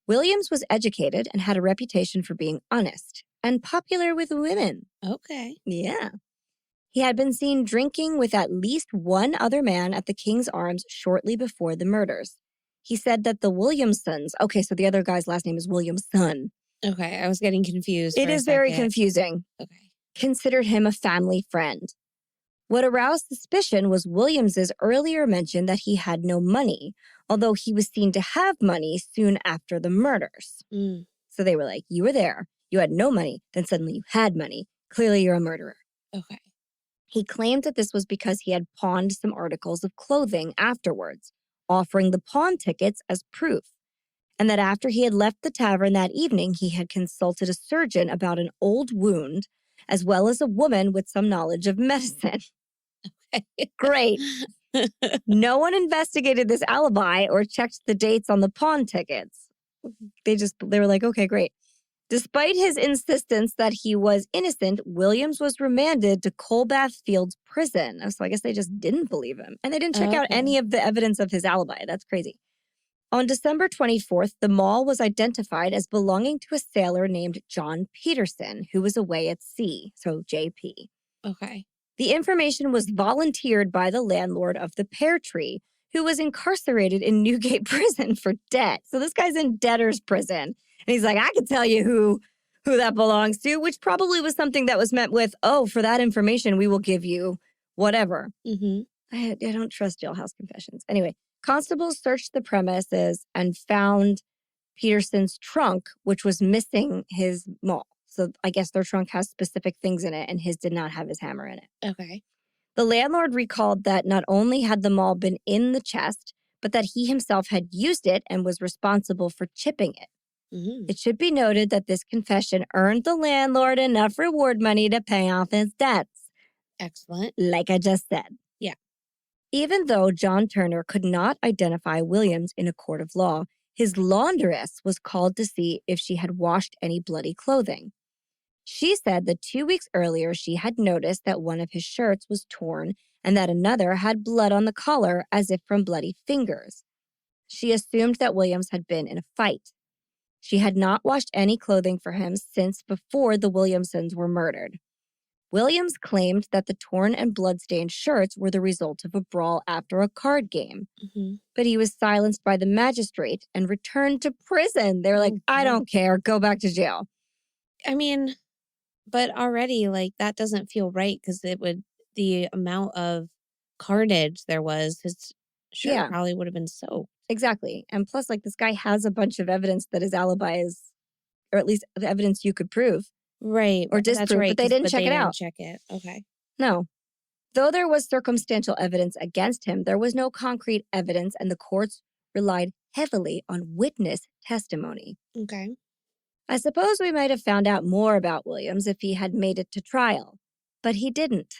Williams was educated and had a reputation for being honest and popular with women. Okay. Yeah. He had been seen drinking with at least one other man at the King's Arms shortly before the murders. He said that the Williamsons, okay, so the other guy's last name is Williamson. Okay, I was getting confused. It is very confusing. Okay. Considered him a family friend. What aroused suspicion was Williams's earlier mention that he had no money, although he was seen to have money soon after the murders. So they were like, you were there, you had no money, then suddenly you had money. Clearly you're a murderer. Okay. He claimed that this was because he had pawned some articles of clothing afterwards, offering the pawn tickets as proof, and that after he had left the tavern that evening, he had consulted a surgeon about an old wound, as well as a woman with some knowledge of medicine. Okay. Great. No one investigated this alibi or checked the dates on the pawn tickets. They were like, okay, great. Despite his insistence that he was innocent, Williams was remanded to Coldbath Fields Prison. So I guess they just didn't believe him. And they didn't check out any of the evidence of his alibi. That's crazy. On December 24th, the mall was identified as belonging to a sailor named John Peterson, who was away at sea, so JP. Okay. The information was volunteered by the landlord of the Pear Tree, who was incarcerated in Newgate Prison for debt. So this guy's in debtor's prison. And he's like, I can tell you who that belongs to, which probably was something that was met with, oh, for that information, we will give you whatever. I don't trust jailhouse confessions. Anyway, constables searched the premises and found Peterson's trunk, which was missing his maul. So I guess their trunk has specific things in it, and his did not have his hammer in it. Okay. The landlord recalled that not only had the maul been in the chest, but that he himself had used it and was responsible for chipping it. It should be noted that this confession earned the landlord enough reward money to pay off his debts. Excellent. Like I just said. Yeah. Even though John Turner could not identify Williams in a court of law, his laundress was called to see if she had washed any bloody clothing. She said that 2 weeks earlier, she had noticed that one of his shirts was torn and that another had blood on the collar as if from bloody fingers. She assumed that Williams had been in a fight. She had not washed any clothing for him since before the Williamsons were murdered. Williams claimed that the torn and blood-stained shirts were the result of a brawl after a card game. But he was silenced by the magistrate and returned to prison. They're like, I don't care. Go back to jail. I mean, but already, like, that doesn't feel right because the amount of carnage there was, his shirt probably would have been soaked. Exactly. And plus, like, this guy has a bunch of evidence that his alibi is, or at least the evidence you could prove. Right. Or disprove, that's right, but they didn't check it out. Check it. Okay. No. Though there was circumstantial evidence against him, there was no concrete evidence, and the courts relied heavily on witness testimony. Okay. I suppose we might have found out more about Williams if he had made it to trial, but he didn't.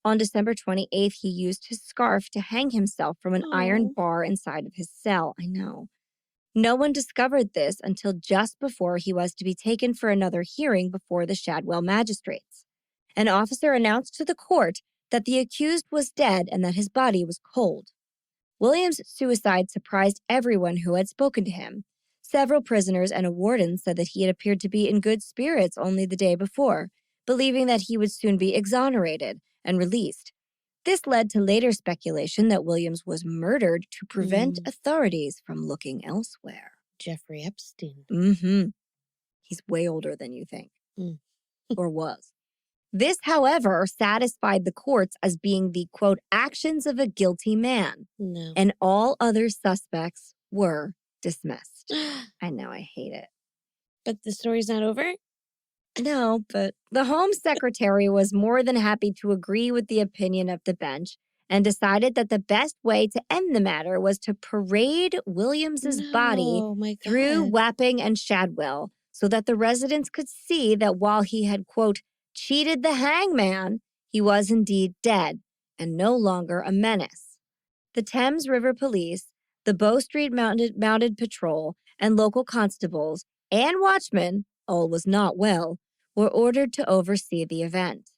On December 28th, he used his scarf to hang himself from an iron bar inside of his cell. I know. No one discovered this until just before he was to be taken for another hearing before the Shadwell magistrates. An officer announced to the court that the accused was dead and that his body was cold. Williams' suicide surprised everyone who had spoken to him. Several prisoners and a warden said that he had appeared to be in good spirits only the day before, believing that he would soon be exonerated and released. This led to later speculation that Williams was murdered to prevent authorities from looking elsewhere. Jeffrey Epstein. He's way older than you think. Or was. This, however, satisfied the courts as being the, quote, actions of a guilty man. No. And all other suspects were dismissed. I know, I hate it. But the story's not over? No, but the Home Secretary was more than happy to agree with the opinion of the bench and decided that the best way to end the matter was to parade Williams's body through Wapping and Shadwell so that the residents could see that while he had, quote, cheated the hangman, he was indeed dead and no longer a menace. The Thames River Police, the Bow Street Mounted Patrol, and local constables and watchmen, all was not well, were ordered to oversee the event.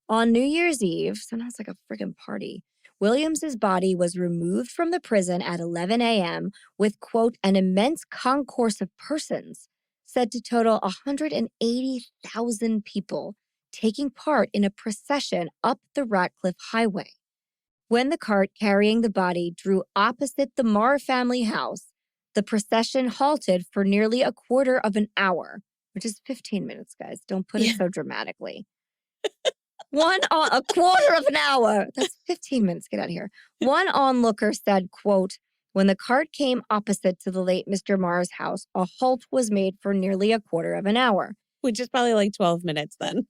On New Year's Eve, sounds like a friggin' party, Williams's body was removed from the prison at 11 a.m. with, quote, an immense concourse of persons, said to total 180,000 people, taking part in a procession up the Ratcliff Highway. When the cart carrying the body drew opposite the Marr family house, the procession halted for nearly a quarter of an hour, which is 15 minutes, guys. Don't put it so dramatically. A quarter of an hour. That's 15 minutes. Get out of here. One onlooker said, quote, when the cart came opposite to the late Mr. Marr's house, a halt was made for nearly a quarter of an hour. Which is probably like 12 minutes then.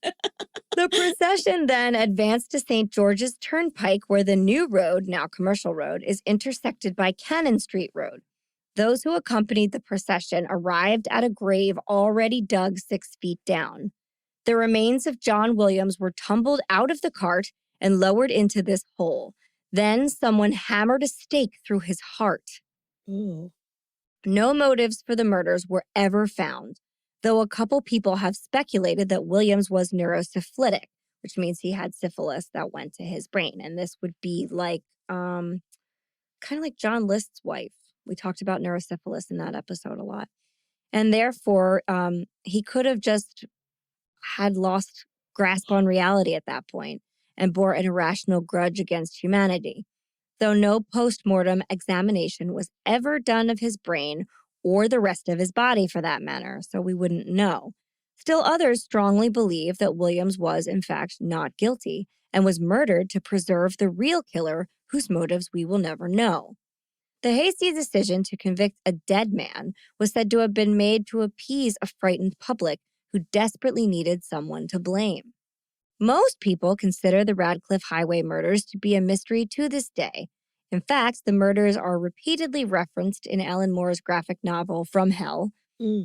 The procession then advanced to St. George's Turnpike, where the new road, now Commercial Road, is intersected by Cannon Street Road. Those who accompanied the procession arrived at a grave already dug 6 feet down. The remains of John Williams were tumbled out of the cart and lowered into this hole. Then someone hammered a stake through his heart. Ooh. No motives for the murders were ever found, though a couple people have speculated that Williams was neurosyphilitic, which means he had syphilis that went to his brain. And this would be like, kind of like John List's wife. We talked about neurosyphilis in that episode a lot. And therefore, he could have just had lost grasp on reality at that point and bore an irrational grudge against humanity. Though no post-mortem examination was ever done of his brain or the rest of his body for that matter, so we wouldn't know. Still others strongly believe that Williams was, in fact, not guilty and was murdered to preserve the real killer whose motives we will never know. The hasty decision to convict a dead man was said to have been made to appease a frightened public who desperately needed someone to blame. Most people consider the Ratcliff Highway murders to be a mystery to this day. In fact, the murders are repeatedly referenced in Alan Moore's graphic novel From Hell,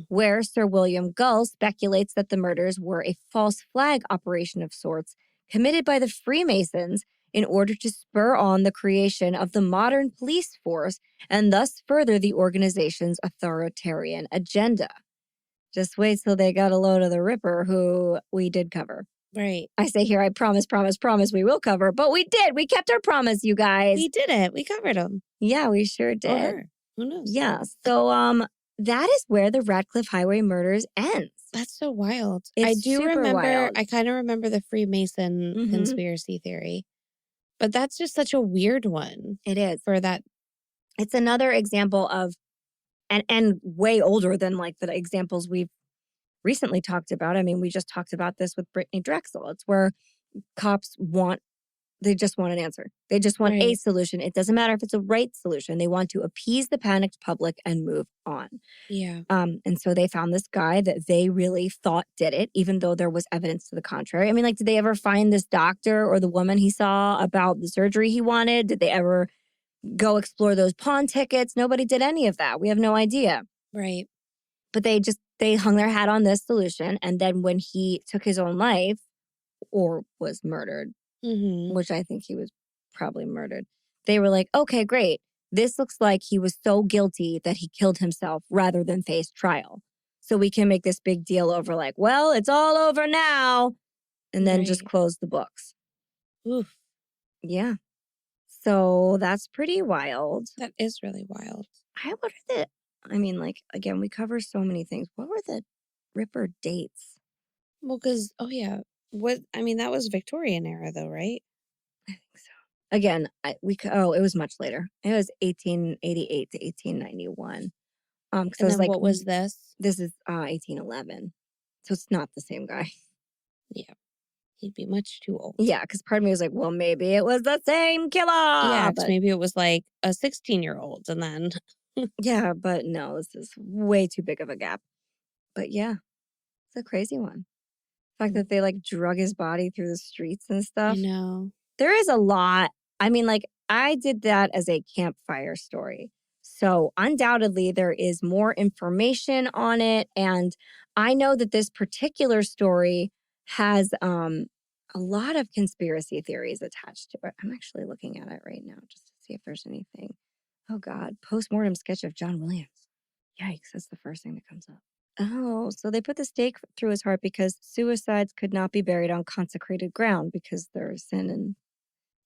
where Sir William Gull speculates that the murders were a false flag operation of sorts committed by the Freemasons in order to spur on the creation of the modern police force and thus further the organization's authoritarian agenda. Just wait till they got a load of the Ripper, who we did cover. Right. I say here, I promise we will cover, but we did. We kept our promise, you guys. We did it. We covered them. Yeah, we sure did. Or her. Who knows? Yeah. So that is where the Ratcliff Highway Murders ends. That's so wild. It's I do super remember, wild. I kind of remember the Freemason conspiracy theory, but that's just such a weird one. It is. For that. It's another example of, and way older than like the examples we've recently talked about. I mean, we just talked about this with Brittany Drexel. It's where cops they just want an answer. They just want a solution. It doesn't matter if it's a right solution. They want to appease the panicked public and move on. Yeah. And so they found this guy that they really thought did it, even though there was evidence to the contrary. I mean, like, did they ever find this doctor or the woman he saw about the surgery he wanted? Did they ever go explore those pawn tickets? Nobody did any of that. We have no idea. Right. But they hung their hat on this solution. And then when he took his own life or was murdered, which I think he was probably murdered, they were like, okay, great. This looks like he was so guilty that he killed himself rather than face trial. So we can make this big deal over like, well, it's all over now. And then just close the books. Oof. Yeah. So that's pretty wild. That is really wild. Again, we cover so many things. What were the Ripper dates? Well, because, that was Victorian era though, right? I think so. Again, it was much later. It was 1888 to 1891. And then what was this? This is 1811. So it's not the same guy. Yeah. He'd be much too old. Yeah, because part of me was like, well, maybe it was the same killer. Yeah, maybe it was like a 16-year-old and then... Yeah, but no, this is way too big of a gap. But yeah, it's a crazy one. The fact that they like drug his body through the streets and stuff. I know. There is a lot. I mean, like, I did that as a campfire story. So undoubtedly there is more information on it. And I know that this particular story has a lot of conspiracy theories attached to it. I'm actually looking at it right now just to see if there's anything. Oh, God. Postmortem sketch of John Williams. Yikes. That's the first thing that comes up. Oh, so they put the stake through his heart because suicides could not be buried on consecrated ground because there's sin in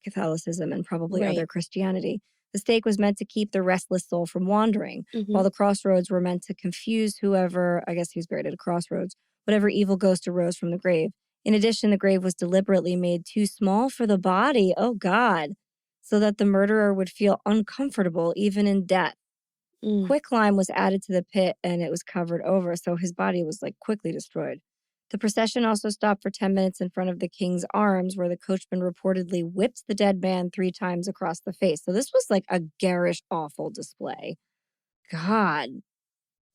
Catholicism and probably other Christianity. The stake was meant to keep the restless soul from wandering, while the crossroads were meant to confuse whoever, I guess he was buried at a crossroads, whatever evil ghost arose from the grave. In addition, the grave was deliberately made too small for the body. Oh, God. So that the murderer would feel uncomfortable even in death. Quicklime was added to the pit and it was covered over, so his body was like quickly destroyed. The procession also stopped for 10 minutes in front of the King's Arms, where the coachman reportedly whipped the dead man 3 times across the face. So this was like a garish, awful display. God.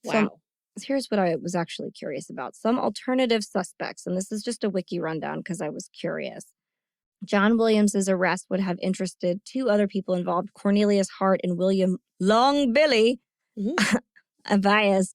Wow. Here's what I was actually curious about. Some alternative suspects, and this is just a wiki rundown because I was curious. John Williams's arrest would have interested 2 other people involved, Cornelius Hart and William Long Billy Avias.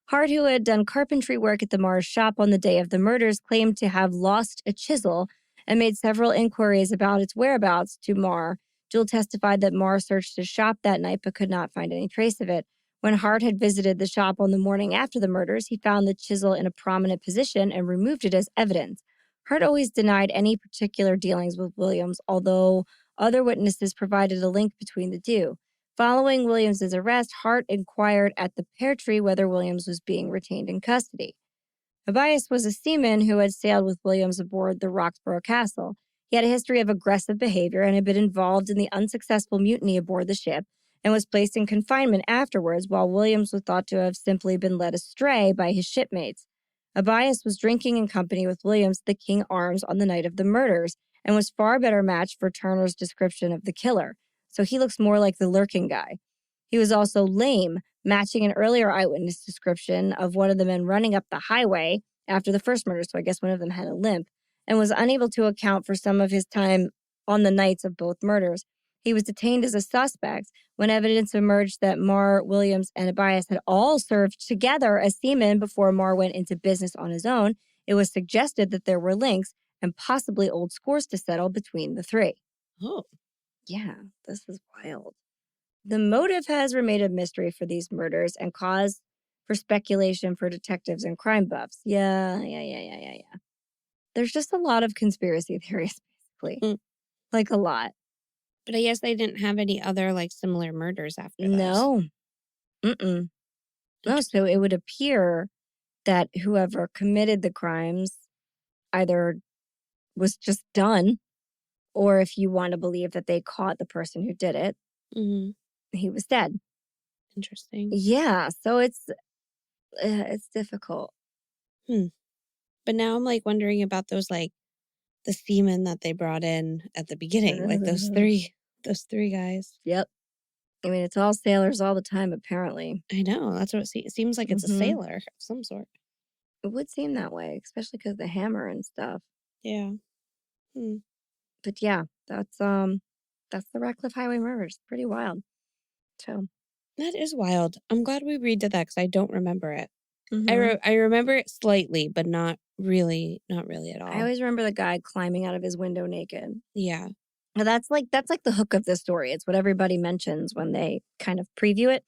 Hart, who had done carpentry work at the Marrs shop on the day of the murders, claimed to have lost a chisel and made several inquiries about its whereabouts to Marr. Jewell testified that Marr searched his shop that night but could not find any trace of it. When Hart had visited the shop on the morning after the murders, he found the chisel in a prominent position and removed it as evidence. Hart always denied any particular dealings with Williams, although other witnesses provided a link between the two. Following Williams's arrest, Hart inquired at the pear tree whether Williams was being retained in custody. Tobias was a seaman who had sailed with Williams aboard the Roxborough Castle. He had a history of aggressive behavior and had been involved in the unsuccessful mutiny aboard the ship and was placed in confinement afterwards, while Williams was thought to have simply been led astray by his shipmates. Tobias was drinking in company with Williams at the King Arms on the night of the murders and was far better matched for Turner's description of the killer. So he looks more like the lurking guy. He was also lame, matching an earlier eyewitness description of one of the men running up the highway after the first murder, so I guess one of them had a limp, and was unable to account for some of his time on the nights of both murders. He was detained as a suspect when evidence emerged that Marr, Williams, and Tobias had all served together as seamen before Marr went into business on his own. It was suggested that there were links and possibly old scores to settle between the three. Oh. Yeah, this is wild. The motive has remained a mystery for these murders and cause for speculation for detectives and crime buffs. Yeah. There's just a lot of conspiracy theories, basically. Like a lot. But I guess they didn't have any other, like, similar murders after those. No. No, so it would appear that whoever committed the crimes either was just done, or if you want to believe that they caught the person who did it, he was dead. Interesting. Yeah, so it's difficult. But now I'm, like, wondering about those, like, the seamen that they brought in at the beginning, like those three guys. Yep. I mean, it's all sailors all the time, apparently. I know. That's what it seems like. It's a sailor of some sort. It would seem that way, especially because the hammer and stuff. Yeah. But yeah, that's the Ratcliff Highway Murders. Pretty wild. So that is wild. I'm glad we redid that because I don't remember it. I remember it slightly, but not really at all. I always remember the guy climbing out of his window naked. Yeah. Now that's like the hook of the story. It's what everybody mentions when they kind of preview it.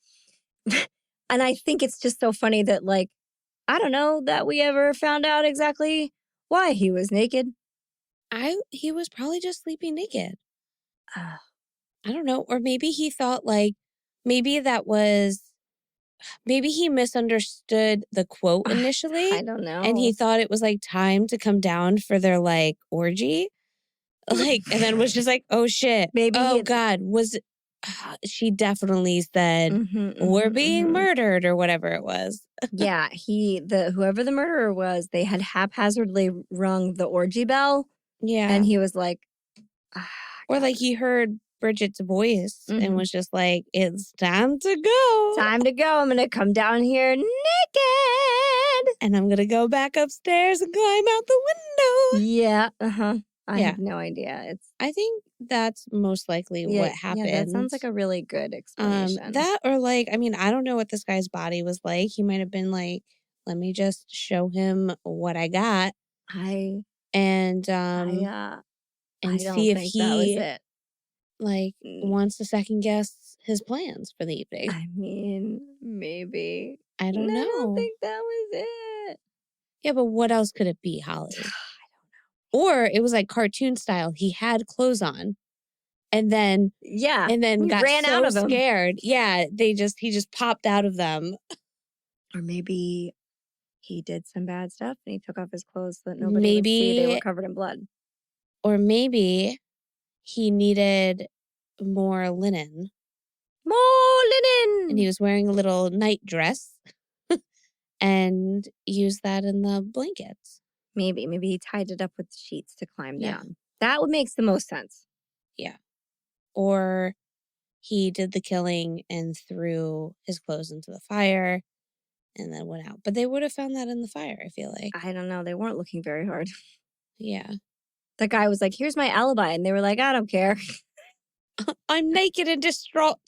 And I think it's just so funny that, like, I don't know that we ever found out exactly why he was naked. He was probably just sleeping naked. I don't know. Or maybe he thought, like, maybe he misunderstood the quote initially. I don't know. And he thought it was, like, time to come down for their, like, orgy. Like, and then was just like, oh shit. Maybe God, she definitely said we're being murdered or whatever it was. Yeah, whoever the murderer was, they had haphazardly rung the orgy bell. Yeah. And he was like, or like he heard Bridget's voice and was just like, it's time to go. Time to go. I'm going to come down here naked. And I'm going to go back upstairs and climb out the window. Yeah. I have no idea. I think that's most likely what happened. Yeah, that sounds like a really good explanation. That or like, I mean, I don't know what this guy's body was like. He might have been like, let me just show him what I got. And see if he that was it. Like wants to second guess his plans for the evening. I mean, maybe. I don't know. I don't think that was it. Yeah, but what else could it be, Holly? Or it was like cartoon style. He had clothes on. And then got ran out of them. Scared. Yeah, he just popped out of them. Or maybe he did some bad stuff and he took off his clothes so that nobody would see they were covered in blood. Or maybe he needed more linen. More linen! And he was wearing a little night dress and used that in the blankets. Maybe he tied it up with sheets to climb down. That would make the most sense. Yeah. Or he did the killing and threw his clothes into the fire and then went out. But they would have found that in the fire, I feel like. I don't know. They weren't looking very hard. Yeah. The guy was like, here's my alibi. And they were like, I don't care. I'm naked and distraught.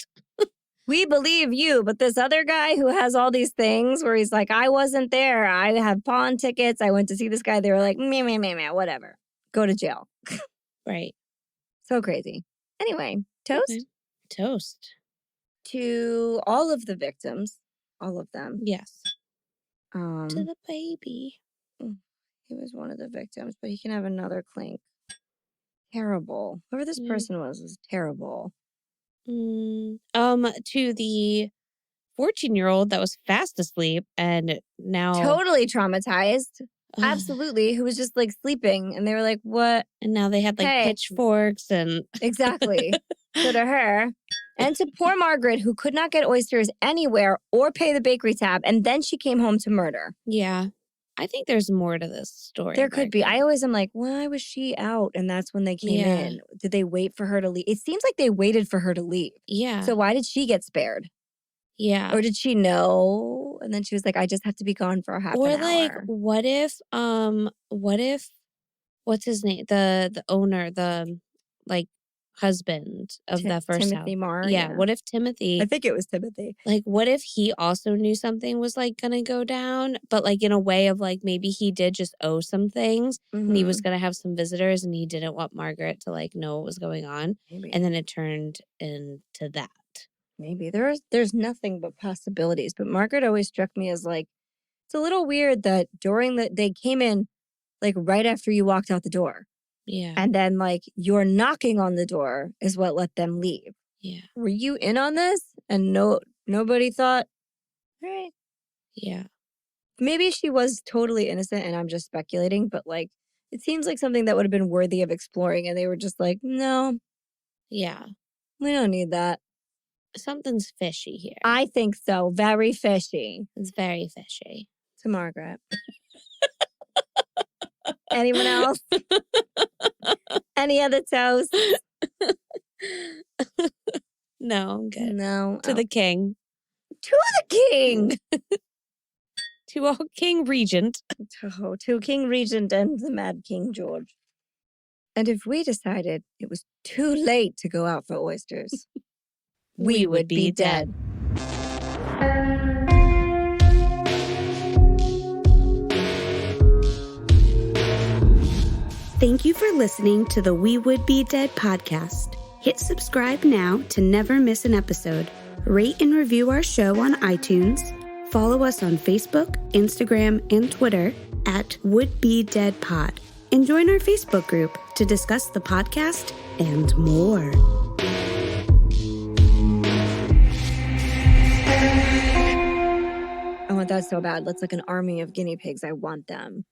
We believe you, but this other guy who has all these things where he's like, I wasn't there. I have pawn tickets. I went to see this guy. They were like, meh, whatever. Go to jail. Right. So crazy. Anyway, toast? Okay. Toast. To all of the victims. All of them. Yes. To the baby. He was one of the victims, but he can have another clink. Terrible. Whoever this person was terrible. To the 14-year-old that was fast asleep and now Totally traumatized. Absolutely. Who was just like sleeping. And they were like, what? and now they had like Hey. pitchforks and Exactly. So to her and to poor Margaret, who could not get oysters anywhere or pay the bakery tab. And then she came home to murder. yeah. I think there's more to this story. There could be. Megan. I always am like, why was she out? And that's when they came Yeah. in. Did they wait for her to leave? It seems like they waited for her to leave. Yeah. So why did she get spared? Yeah. Or did she know? And then she was like, I just have to be gone for a half an hour. Or like, what if, what's his name? The owner, the like husband of that first Timothy house. Marr. Yeah. What if Timothy? I think it was Timothy. Like, what if he also knew something was like gonna go down, but like in a way of like maybe he did just owe some things and he was gonna have some visitors and he didn't want Margaret to like know what was going on. Maybe. And then it turned into that. Maybe there's nothing but possibilities. But Margaret always struck me as like, it's a little weird that they came in like right after you walked out the door. Yeah. And then like your knocking on the door is what let them leave. Yeah. Were you in on this? And nobody thought, all right. Yeah. Maybe she was totally innocent and I'm just speculating, but like it seems like something that would have been worthy of exploring. And they were just like, no. Yeah. We don't need that. Something's fishy here. I think so. Very fishy. It's very fishy. To Margaret. Anyone else? Any other toast? No, I'm good. No. To the king. To the king! To our King Regent. To King Regent and the Mad King George. And if we decided it was too late to go out for oysters, we would be dead. Thank you for listening to the We Would Be Dead podcast. Hit subscribe now to never miss an episode. Rate and review our show on iTunes. Follow us on Facebook, Instagram, and Twitter at Would Be Dead Pod. And join our Facebook group to discuss the podcast and more. I want that so bad. Let's like an army of guinea pigs. I want them.